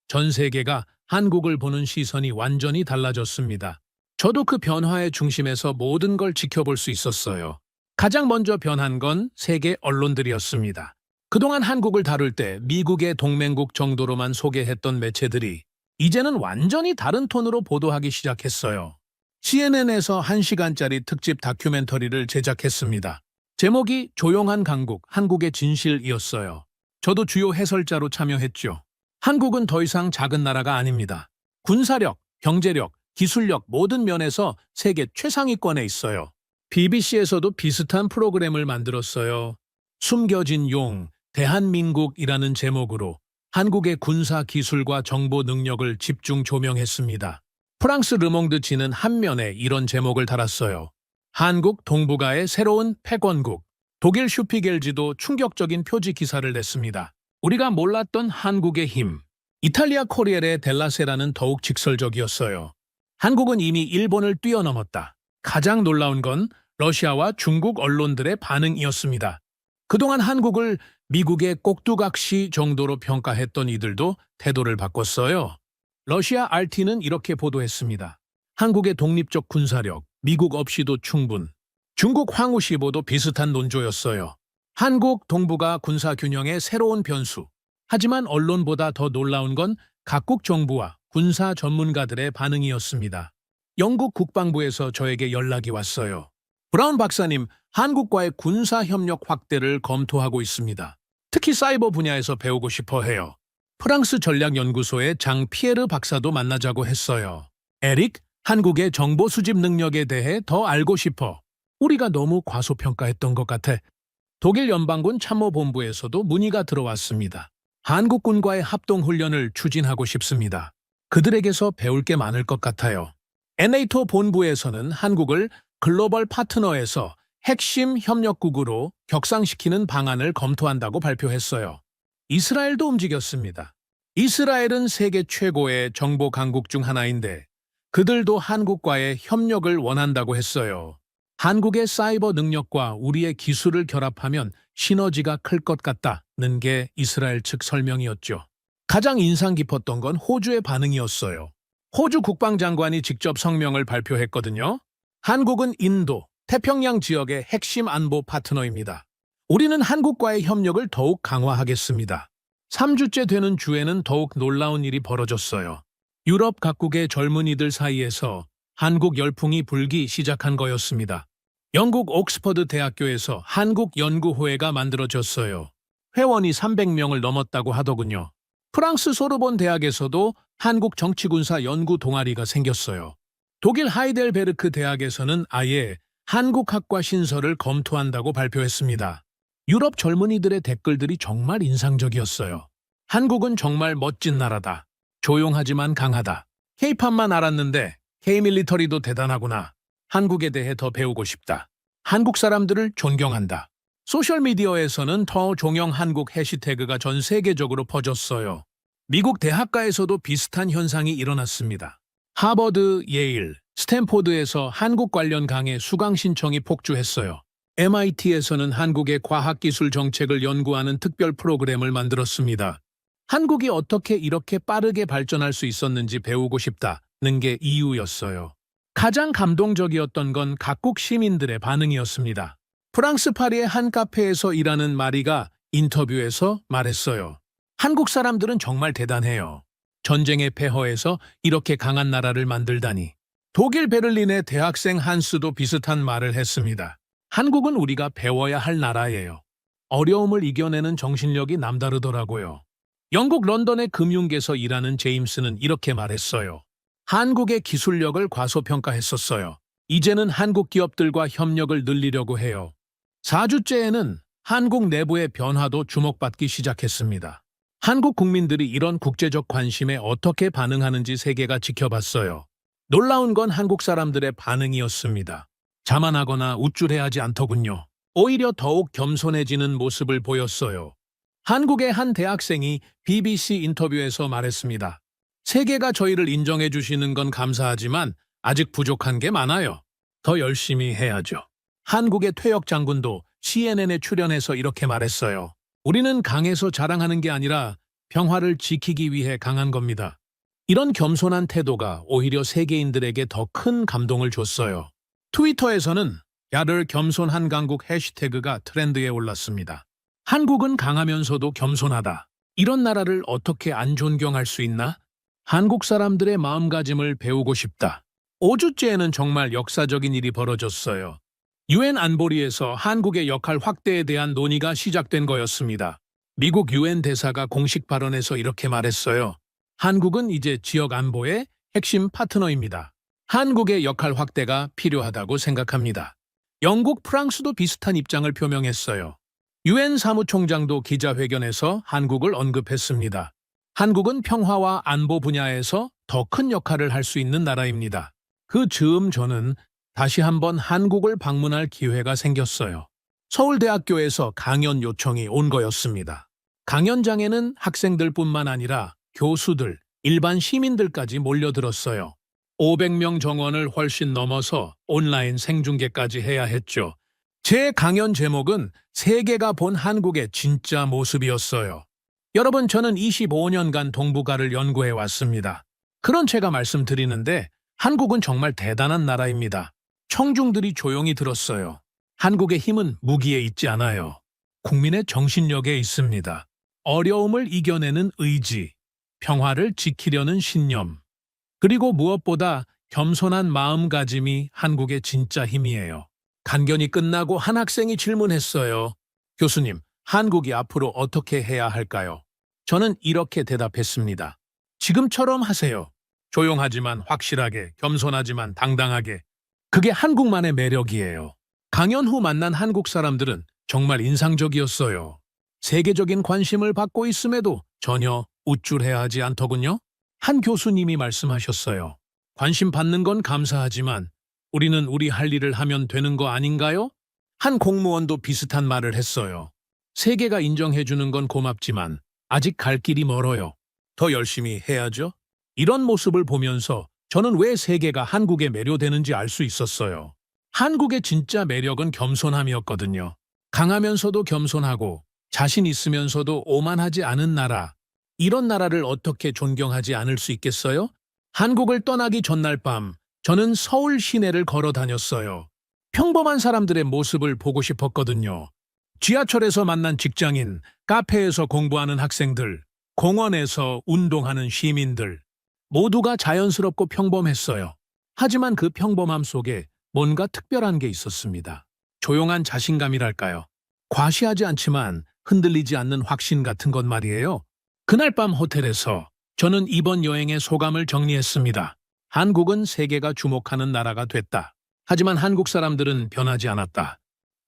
전 세계가 한국을 보는 시선이 완전히 달라졌습니다. 저도 그 변화의 중심에서 모든 걸 지켜볼 수 있었어요. 가장 먼저 변한 건 세계 언론들이었습니다. 그동안 한국을 다룰 때 미국의 동맹국 정도로만 소개했던 매체들이 이제는 완전히 다른 톤으로 보도하기 시작했어요. CNN에서 1시간짜리 특집 다큐멘터리를 제작했습니다. 제목이 조용한 강국, 한국의 진실이었어요. 저도 주요 해설자로 참여했죠. 한국은 더 이상 작은 나라가 아닙니다. 군사력, 경제력, 기술력 모든 면에서 세계 최상위권에 있어요. BBC에서도 비슷한 프로그램을 만들었어요. 숨겨진 용, 대한민국이라는 제목으로 한국의 군사 기술과 정보 능력을 집중 조명했습니다. 프랑스 르몽드지는 한 면에 이런 제목을 달았어요. 한국 동북아의 새로운 패권국. 독일 슈피겔지도 충격적인 표지 기사를 냈습니다. 우리가 몰랐던 한국의 힘. 이탈리아 코리엘의 델라세라는 더욱 직설적이었어요. 한국은 이미 일본을 뛰어넘었다. 가장 놀라운 건 러시아와 중국 언론들의 반응이었습니다. 그동안 한국을 미국의 꼭두각시 정도로 평가했던 이들도 태도를 바꿨어요. 러시아 RT는 이렇게 보도했습니다. 한국의 독립적 군사력, 미국 없이도 충분. 중국 황우시보도 비슷한 논조였어요. 한국 동북아 군사 균형의 새로운 변수. 하지만 언론보다 더 놀라운 건 각국 정부와 군사 전문가들의 반응이었습니다. 영국 국방부에서 저에게 연락이 왔어요. 브라운 박사님, 한국과의 군사 협력 확대를 검토하고 있습니다. 특히 사이버 분야에서 배우고 싶어 해요. 프랑스 전략연구소의 장 피에르 박사도 만나자고 했어요. 에릭, 한국의 정보 수집 능력에 대해 더 알고 싶어. 우리가 너무 과소평가했던 것 같아. 독일 연방군 참모본부에서도 문의가 들어왔습니다. 한국군과의 합동훈련을 추진하고 싶습니다. 그들에게서 배울 게 많을 것 같아요. NATO 본부에서는 한국을 글로벌 파트너에서 핵심 협력국으로 격상시키는 방안을 검토한다고 발표했어요. 이스라엘도 움직였습니다. 이스라엘은 세계 최고의 정보 강국 중 하나인데 그들도 한국과의 협력을 원한다고 했어요. 한국의 사이버 능력과 우리의 기술을 결합하면 시너지가 클 것 같다는 게 이스라엘 측 설명이었죠. 가장 인상 깊었던 건 호주의 반응이었어요. 호주 국방장관이 직접 성명을 발표했거든요. 한국은 인도, 태평양 지역의 핵심 안보 파트너입니다. 우리는 한국과의 협력을 더욱 강화하겠습니다. 3주째 되는 주에는 더욱 놀라운 일이 벌어졌어요. 유럽 각국의 젊은이들 사이에서 한국 열풍이 불기 시작한 거였습니다. 영국 옥스퍼드 대학교에서 한국연구회가 만들어졌어요. 회원이 300명을 넘었다고 하더군요. 프랑스 소르본 대학에서도 한국 정치군사 연구 동아리가 생겼어요. 독일 하이델베르크 대학에서는 아예 한국학과 신설을 검토한다고 발표했습니다. 유럽 젊은이들의 댓글들이 정말 인상적이었어요. 한국은 정말 멋진 나라다. 조용하지만 강하다. K-팝만 알았는데 K-밀리터리도 대단하구나. 한국에 대해 더 배우고 싶다. 한국 사람들을 존경한다. 소셜미디어에서는 더 종영 한국 해시태그가 전 세계적으로 퍼졌어요. 미국 대학가에서도 비슷한 현상이 일어났습니다. 하버드, 예일, 스탠포드에서 한국 관련 강의 수강 신청이 폭주했어요. MIT에서는 한국의 과학기술 정책을 연구하는 특별 프로그램을 만들었습니다. 한국이 어떻게 이렇게 빠르게 발전할 수 있었는지 배우고 싶다는 게 이유였어요. 가장 감동적이었던 건 각국 시민들의 반응이었습니다. 프랑스 파리의 한 카페에서 일하는 마리가 인터뷰에서 말했어요. 한국 사람들은 정말 대단해요. 전쟁의 폐허에서 이렇게 강한 나라를 만들다니. 독일 베를린의 대학생 한스도 비슷한 말을 했습니다. 한국은 우리가 배워야 할 나라예요. 어려움을 이겨내는 정신력이 남다르더라고요. 영국 런던의 금융계에서 일하는 제임스는 이렇게 말했어요. 한국의 기술력을 과소평가했었어요. 이제는 한국 기업들과 협력을 늘리려고 해요. 4주째에는 한국 내부의 변화도 주목받기 시작했습니다. 한국 국민들이 이런 국제적 관심에 어떻게 반응하는지 세계가 지켜봤어요. 놀라운 건 한국 사람들의 반응이었습니다. 자만하거나 우쭐해하지 않더군요. 오히려 더욱 겸손해지는 모습을 보였어요. 한국의 한 대학생이 BBC 인터뷰에서 말했습니다. 세계가 저희를 인정해 주시는 건 감사하지만 아직 부족한 게 많아요. 더 열심히 해야죠. 한국의 퇴역 장군도 CNN에 출연해서 이렇게 말했어요. 우리는 강해서 자랑하는 게 아니라 평화를 지키기 위해 강한 겁니다. 이런 겸손한 태도가 오히려 세계인들에게 더 큰 감동을 줬어요. 트위터에서는 야를 겸손한 강국 해시태그가 트렌드에 올랐습니다. 한국은 강하면서도 겸손하다. 이런 나라를 어떻게 안 존경할 수 있나? 한국 사람들의 마음가짐을 배우고 싶다. 5주째에는 정말 역사적인 일이 벌어졌어요. UN 안보리에서 한국의 역할 확대에 대한 논의가 시작된 거였습니다. 미국 UN 대사가 공식 발언에서 이렇게 말했어요. 한국은 이제 지역 안보의 핵심 파트너입니다. 한국의 역할 확대가 필요하다고 생각합니다. 영국, 프랑스도 비슷한 입장을 표명했어요. UN 사무총장도 기자회견에서 한국을 언급했습니다. 한국은 평화와 안보 분야에서 더 큰 역할을 할 수 있는 나라입니다. 그 즈음 저는 다시 한번 한국을 방문할 기회가 생겼어요. 서울대학교에서 강연 요청이 온 거였습니다. 강연장에는 학생들뿐만 아니라 교수들, 일반 시민들까지 몰려들었어요. 500명 정원을 훨씬 넘어서 온라인 생중계까지 해야 했죠. 제 강연 제목은 세계가 본 한국의 진짜 모습이었어요. 여러분, 저는 25년간 동북아를 연구해 왔습니다. 그런 제가 말씀드리는데 한국은 정말 대단한 나라입니다. 청중들이 조용히 들었어요. 한국의 힘은 무기에 있지 않아요. 국민의 정신력에 있습니다. 어려움을 이겨내는 의지, 평화를 지키려는 신념, 그리고 무엇보다 겸손한 마음가짐이 한국의 진짜 힘이에요. 간견이 끝나고 한 학생이 질문했어요. 교수님, 한국이 앞으로 어떻게 해야 할까요? 저는 이렇게 대답했습니다. 지금처럼 하세요. 조용하지만 확실하게, 겸손하지만 당당하게. 그게 한국만의 매력이에요. 강연 후 만난 한국 사람들은 정말 인상적이었어요. 세계적인 관심을 받고 있음에도 전혀 우쭐해하지 않더군요. 한 교수님이 말씀하셨어요. 관심 받는 건 감사하지만 우리는 우리 할 일을 하면 되는 거 아닌가요? 한 공무원도 비슷한 말을 했어요. 세계가 인정해주는 건 고맙지만 아직 갈 길이 멀어요. 더 열심히 해야죠. 이런 모습을 보면서 저는 왜 세계가 한국에 매료되는지 알 수 있었어요. 한국의 진짜 매력은 겸손함이었거든요. 강하면서도 겸손하고 자신 있으면서도 오만하지 않은 나라. 이런 나라를 어떻게 존경하지 않을 수 있겠어요? 한국을 떠나기 전날 밤 저는 서울 시내를 걸어 다녔어요. 평범한 사람들의 모습을 보고 싶었거든요. 지하철에서 만난 직장인, 카페에서 공부하는 학생들, 공원에서 운동하는 시민들. 모두가 자연스럽고 평범했어요. 하지만 그 평범함 속에 뭔가 특별한 게 있었습니다. 조용한 자신감이랄까요? 과시하지 않지만 흔들리지 않는 확신 같은 것 말이에요. 그날 밤 호텔에서 저는 이번 여행의 소감을 정리했습니다. 한국은 세계가 주목하는 나라가 됐다. 하지만 한국 사람들은 변하지 않았다.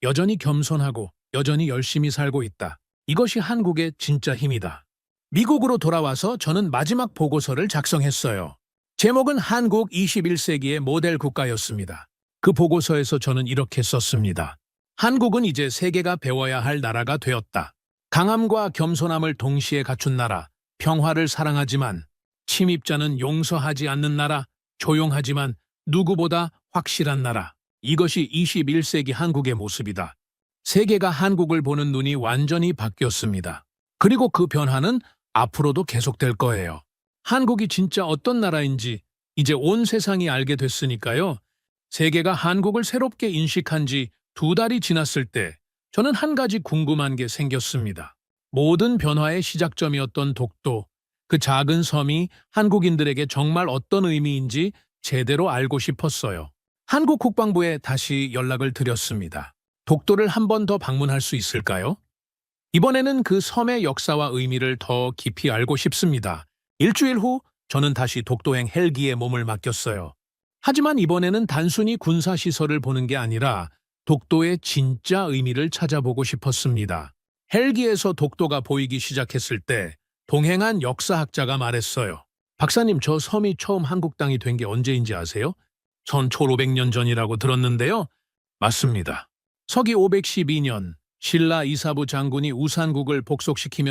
여전히 겸손하고 여전히 열심히 살고 있다. 이것이 한국의 진짜 힘이다. 미국으로 돌아와서 저는 마지막 보고서를 작성했어요. 제목은 한국 21세기의 모델 국가였습니다. 그 보고서에서 저는 이렇게 썼습니다. 한국은 이제 세계가 배워야 할 나라가 되었다. 강함과 겸손함을 동시에 갖춘 나라, 평화를 사랑하지만 침입자는 용서하지 않는 나라, 조용하지만 누구보다 확실한 나라. 이것이 21세기 한국의 모습이다. 세계가 한국을 보는 눈이 완전히 바뀌었습니다. 그리고 그 변화는 앞으로도 계속될 거예요. 한국이 진짜 어떤 나라인지 이제 온 세상이 알게 됐으니까요. 세계가 한국을 새롭게 인식한 지 2달이 지났을 때 저는 한 가지 궁금한 게 생겼습니다. 모든 변화의 시작점이었던 독도, 그 작은 섬이 한국인들에게 정말 어떤 의미인지 제대로 알고 싶었어요. 한국 국방부에 다시 연락을 드렸습니다. 독도를 한 번 더 방문할 수 있을까요? 이번에는 그 섬의 역사와 의미를 더 깊이 알고 싶습니다. 일주일 후 저는 다시 독도행 헬기에 몸을 맡겼어요. 하지만 이번에는 단순히 군사시설을 보는 게 아니라 독도의 진짜 의미를 찾아보고 싶었습니다. 헬기에서 독도가 보이기 시작했을 때 동행한 역사학자가 말했어요. 박사님, 저 섬이 처음 한국 땅이 된 게 언제인지 아세요? 전 1500년 전이라고 들었는데요. 맞습니다. 서기 512년 신라 이사부 장군이 우산국을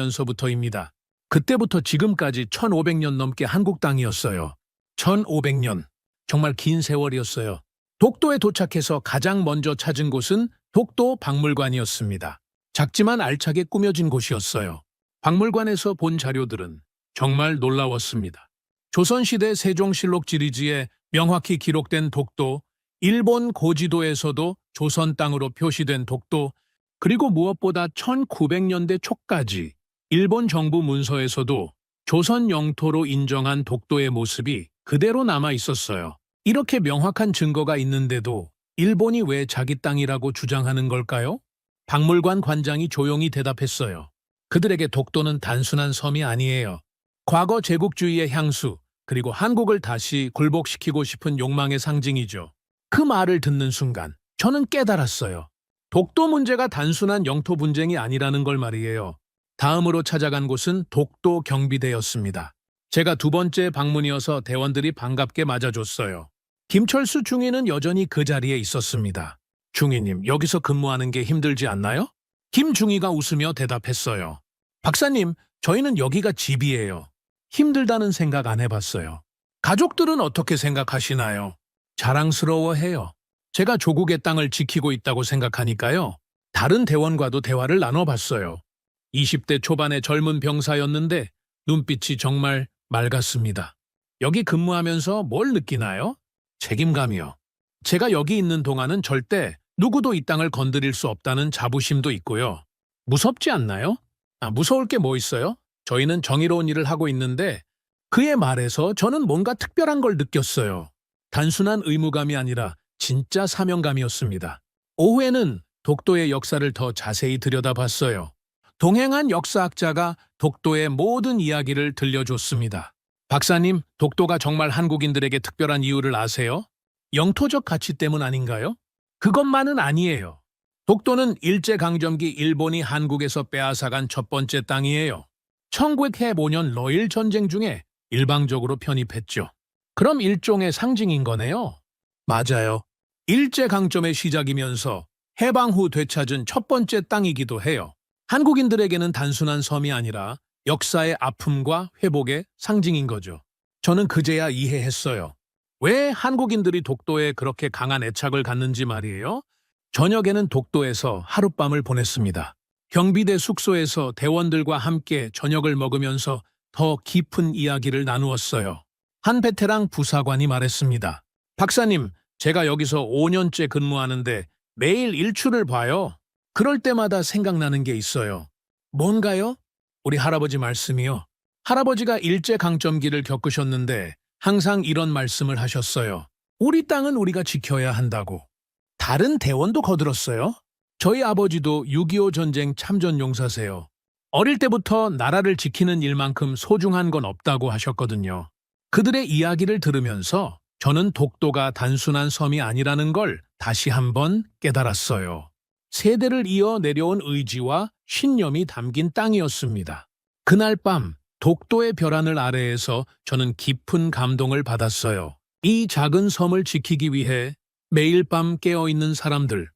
복속시키면서부터입니다. 그때부터 지금까지 1500년 넘게 한국 땅이었어요. 1500년. 정말 긴 세월이었어요. 독도에 도착해서 가장 먼저 찾은 곳은 독도 박물관이었습니다. 작지만 알차게 꾸며진 곳이었어요. 박물관에서 본 자료들은 정말 놀라웠습니다. 조선시대 세종실록 지리지에 명확히 기록된 독도, 일본 고지도에서도 조선 땅으로 표시된 독도, 그리고 무엇보다 1900년대 초까지 일본 정부 문서에서도 조선 영토로 인정한 독도의 모습이 그대로 남아 있었어요. 이렇게 명확한 증거가 있는데도 일본이 왜 자기 땅이라고 주장하는 걸까요? 박물관 관장이 조용히 대답했어요. 그들에게 독도는 단순한 섬이 아니에요. 과거 제국주의의 향수, 그리고 한국을 다시 굴복시키고 싶은 욕망의 상징이죠. 그 말을 듣는 순간 저는 깨달았어요. 독도 문제가 단순한 영토 분쟁이 아니라는 걸 말이에요. 다음으로 찾아간 곳은 독도 경비대였습니다. 제가 2번째 방문이어서 대원들이 반갑게 맞아줬어요. 김철수 중위는 여전히 그 자리에 있었습니다. 중위님, 여기서 근무하는 게 힘들지 않나요? 김 중위가 웃으며 대답했어요. 박사님, 저희는 여기가 집이에요. 힘들다는 생각 안 해봤어요. 가족들은 어떻게 생각하시나요? 자랑스러워해요. 제가 조국의 땅을 지키고 있다고 생각하니까요. 다른 대원과도 대화를 나눠봤어요. 20대 초반의 젊은 병사였는데 눈빛이 정말 맑았습니다. 여기 근무하면서 뭘 느끼나요? 책임감이요. 제가 여기 있는 동안은 절대 누구도 이 땅을 건드릴 수 없다는 자부심도 있고요. 무섭지 않나요? 무서울 게 뭐 있어요? 저희는 정의로운 일을 하고 있는데 그의 말에서 저는 뭔가 특별한 걸 느꼈어요. 단순한 의무감이 아니라 진짜 사명감이었습니다. 오후에는 독도의 역사를 더 자세히 들여다봤어요. 동행한 역사학자가 독도의 모든 이야기를 들려줬습니다. 박사님, 독도가 정말 한국인들에게 특별한 이유를 아세요? 영토적 가치 때문 아닌가요? 그것만은 아니에요. 독도는 일제강점기 일본이 한국에서 빼앗아간 첫 번째 땅이에요. 1905년 러일 전쟁 중에 일방적으로 편입했죠. 그럼 일종의 상징인 거네요. 맞아요. 일제강점의 시작이면서 해방 후 되찾은 첫 번째 땅이기도 해요. 한국인들에게는 단순한 섬이 아니라 역사의 아픔과 회복의 상징인 거죠. 저는 그제야 이해했어요. 왜 한국인들이 독도에 그렇게 강한 애착을 갖는지 말이에요. 저녁에는 독도에서 하룻밤을 보냈습니다. 경비대 숙소에서 대원들과 함께 저녁을 먹으면서 더 깊은 이야기를 나누었어요. 한 베테랑 부사관이 말했습니다. 박사님, 제가 여기서 5년째 근무하는데 매일 일출을 봐요. 그럴 때마다 생각나는 게 있어요. 뭔가요? 우리 할아버지 말씀이요. 할아버지가 일제강점기를 겪으셨는데 항상 이런 말씀을 하셨어요. 우리 땅은 우리가 지켜야 한다고. 다른 대원도 거들었어요. 저희 아버지도 6.25 전쟁 참전 용사세요. 어릴 때부터 나라를 지키는 일만큼 소중한 건 없다고 하셨거든요. 그들의 이야기를 들으면서 저는 독도가 단순한 섬이 아니라는 걸 다시 한번 깨달았어요. 세대를 이어 내려온 의지와 신념이 담긴 땅이었습니다. 그날 밤 독도의 벼하늘 아래에서 저는 깊은 감동을 받았어요. 이 작은 섬을 지키기 위해 매일 밤 깨어있는 사람들,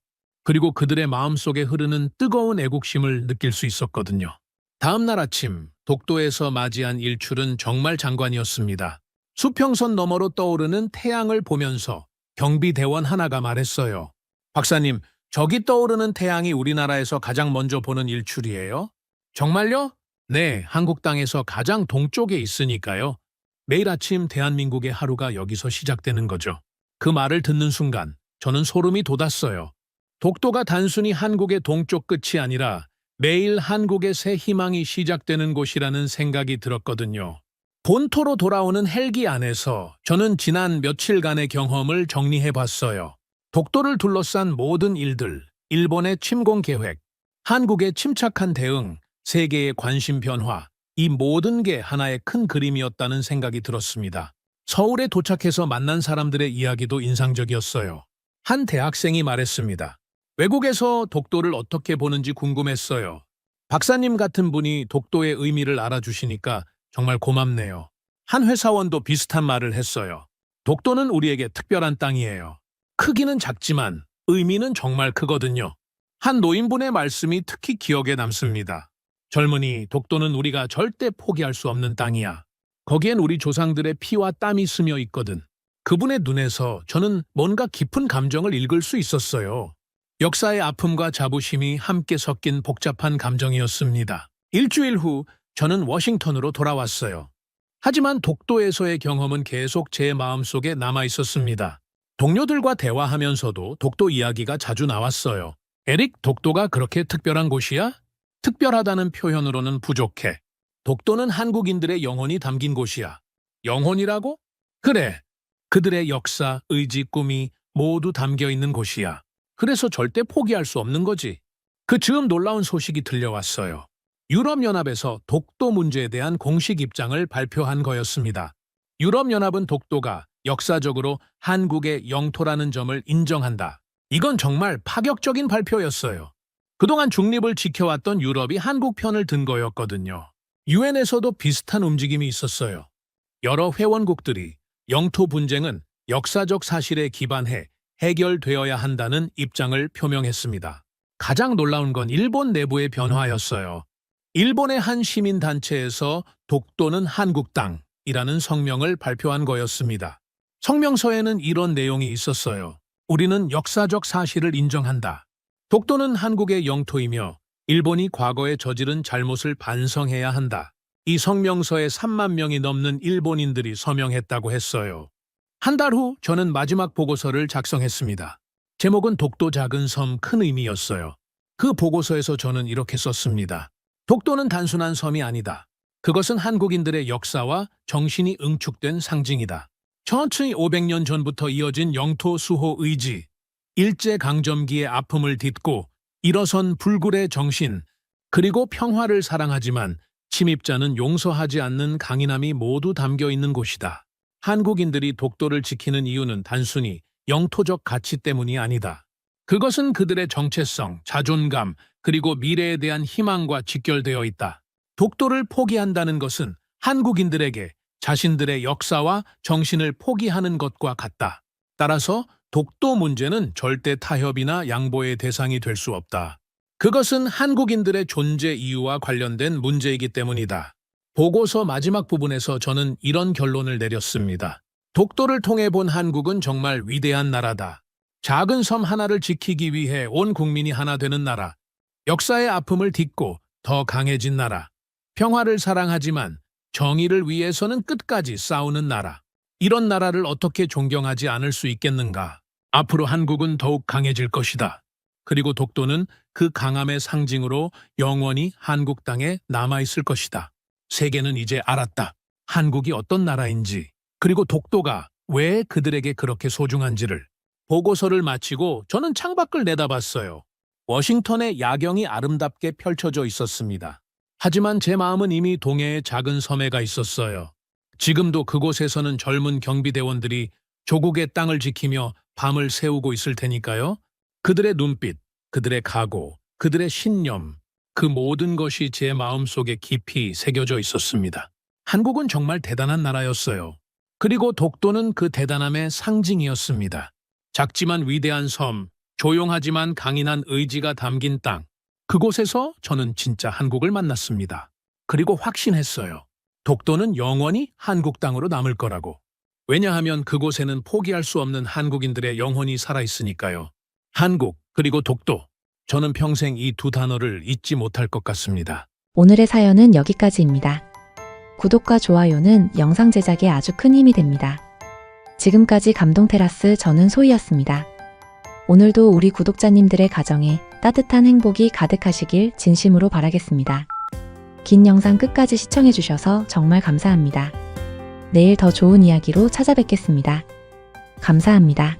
그리고 그들의 마음속에 흐르는 뜨거운 애국심을 느낄 수 있었거든요. 다음 날 아침 독도에서 맞이한 일출은 정말 장관이었습니다. 수평선 너머로 떠오르는 태양을 보면서 경비대원 하나가 말했어요. 박사님, 저기 떠오르는 태양이 우리나라에서 가장 먼저 보는 일출이에요? 정말요? 네, 한국 땅에서 가장 동쪽에 있으니까요. 매일 아침 대한민국의 하루가 여기서 시작되는 거죠. 그 말을 듣는 순간 저는 소름이 돋았어요. 독도가 단순히 한국의 동쪽 끝이 아니라 매일 한국의 새 희망이 시작되는 곳이라는 생각이 들었거든요. 본토로 돌아오는 헬기 안에서 저는 지난 며칠간의 경험을 정리해 봤어요. 독도를 둘러싼 모든 일들, 일본의 침공 계획, 한국의 침착한 대응, 세계의 관심 변화, 이 모든 게 하나의 큰 그림이었다는 생각이 들었습니다. 서울에 도착해서 만난 사람들의 이야기도 인상적이었어요. 한 대학생이 말했습니다. 외국에서 독도를 어떻게 보는지 궁금했어요. 박사님 같은 분이 독도의 의미를 알아주시니까 정말 고맙네요. 한 회사원도 비슷한 말을 했어요. 독도는 우리에게 특별한 땅이에요. 크기는 작지만 의미는 정말 크거든요. 한 노인분의 말씀이 특히 기억에 남습니다. 젊은이, 독도는 우리가 절대 포기할 수 없는 땅이야. 거기엔 우리 조상들의 피와 땀이 스며 있거든. 그분의 눈에서 저는 뭔가 깊은 감정을 읽을 수 있었어요. 역사의 아픔과 자부심이 함께 섞인 복잡한 감정이었습니다. 일주일 후 저는 워싱턴으로 돌아왔어요. 하지만 독도에서의 경험은 계속 제 마음속에 남아 있었습니다. 동료들과 대화하면서도 독도 이야기가 자주 나왔어요. 에릭, 독도가 그렇게 특별한 곳이야? 특별하다는 표현으로는 부족해. 독도는 한국인들의 영혼이 담긴 곳이야. 영혼이라고? 그래. 그들의 역사, 의지, 꿈이 모두 담겨 있는 곳이야. 그래서 절대 포기할 수 없는 거지. 그 즈음 놀라운 소식이 들려왔어요. 유럽연합에서 독도 문제에 대한 공식 입장을 발표한 거였습니다. 유럽연합은 독도가 역사적으로 한국의 영토라는 점을 인정한다. 이건 정말 파격적인 발표였어요. 그동안 중립을 지켜왔던 유럽이 한국 편을 든 거였거든요. 유엔에서도 비슷한 움직임이 있었어요. 여러 회원국들이 영토 분쟁은 역사적 사실에 기반해 해결되어야 한다는 입장을 표명했습니다. 가장 놀라운 건 일본 내부의 변화였어요. 일본의 한 시민단체에서 독도는 한국 땅이라는 성명을 발표한 거였습니다. 성명서에는 이런 내용이 있었어요. 우리는 역사적 사실을 인정한다. 독도는 한국의 영토이며 일본이 과거에 저지른 잘못을 반성해야 한다. 이 성명서에 3만 명이 넘는 일본인들이 서명했다고 했어요. 한 달 후 저는 마지막 보고서를 작성했습니다. 제목은 독도 작은 섬 큰 의미였어요. 그 보고서에서 저는 이렇게 썼습니다. 독도는 단순한 섬이 아니다. 그것은 한국인들의 역사와 정신이 응축된 상징이다. 천천히 500년 전부터 이어진 영토 수호 의지, 일제강점기의 아픔을 딛고 일어선 불굴의 정신, 그리고 평화를 사랑하지만 침입자는 용서하지 않는 강인함이 모두 담겨 있는 곳이다. 한국인들이 독도를 지키는 이유는 단순히 영토적 가치 때문이 아니다. 그것은 그들의 정체성, 자존감, 그리고 미래에 대한 희망과 직결되어 있다. 독도를 포기한다는 것은 한국인들에게 자신들의 역사와 정신을 포기하는 것과 같다. 따라서 독도 문제는 절대 타협이나 양보의 대상이 될 수 없다. 그것은 한국인들의 존재 이유와 관련된 문제이기 때문이다. 보고서 마지막 부분에서 저는 이런 결론을 내렸습니다. 독도를 통해 본 한국은 정말 위대한 나라다. 작은 섬 하나를 지키기 위해 온 국민이 하나 되는 나라. 역사의 아픔을 딛고 더 강해진 나라. 평화를 사랑하지만 정의를 위해서는 끝까지 싸우는 나라. 이런 나라를 어떻게 존경하지 않을 수 있겠는가? 앞으로 한국은 더욱 강해질 것이다. 그리고 독도는 그 강함의 상징으로 영원히 한국 땅에 남아있을 것이다. 세계는 이제 알았다. 한국이 어떤 나라인지, 그리고 독도가 왜 그들에게 그렇게 소중한지를. 보고서를 마치고 저는 창밖을 내다봤어요. 워싱턴의 야경이 아름답게 펼쳐져 있었습니다. 하지만 제 마음은 이미 동해의 작은 섬에 가 있었어요. 지금도 그곳에서는 젊은 경비대원들이 조국의 땅을 지키며 밤을 새우고 있을 테니까요. 그들의 눈빛, 그들의 각오, 그들의 신념, 그 모든 것이 제 마음속에 깊이 새겨져 있었습니다. 한국은 정말 대단한 나라였어요. 그리고 독도는 그 대단함의 상징이었습니다. 작지만 위대한 섬, 조용하지만 강인한 의지가 담긴 땅. 그곳에서 저는 진짜 한국을 만났습니다. 그리고 확신했어요. 독도는 영원히 한국 땅으로 남을 거라고. 왜냐하면 그곳에는 포기할 수 없는 한국인들의 영혼이 살아있으니까요. 한국, 그리고 독도. 저는 평생 이 두 단어를 잊지 못할 것 같습니다. 오늘의 사연은 여기까지입니다. 구독과 좋아요는 영상 제작에 아주 큰 힘이 됩니다. 지금까지 감동테라스 저는 소희였습니다. 오늘도 우리 구독자님들의 가정에 따뜻한 행복이 가득하시길 진심으로 바라겠습니다. 긴 영상 끝까지 시청해주셔서 정말 감사합니다. 내일 더 좋은 이야기로 찾아뵙겠습니다. 감사합니다.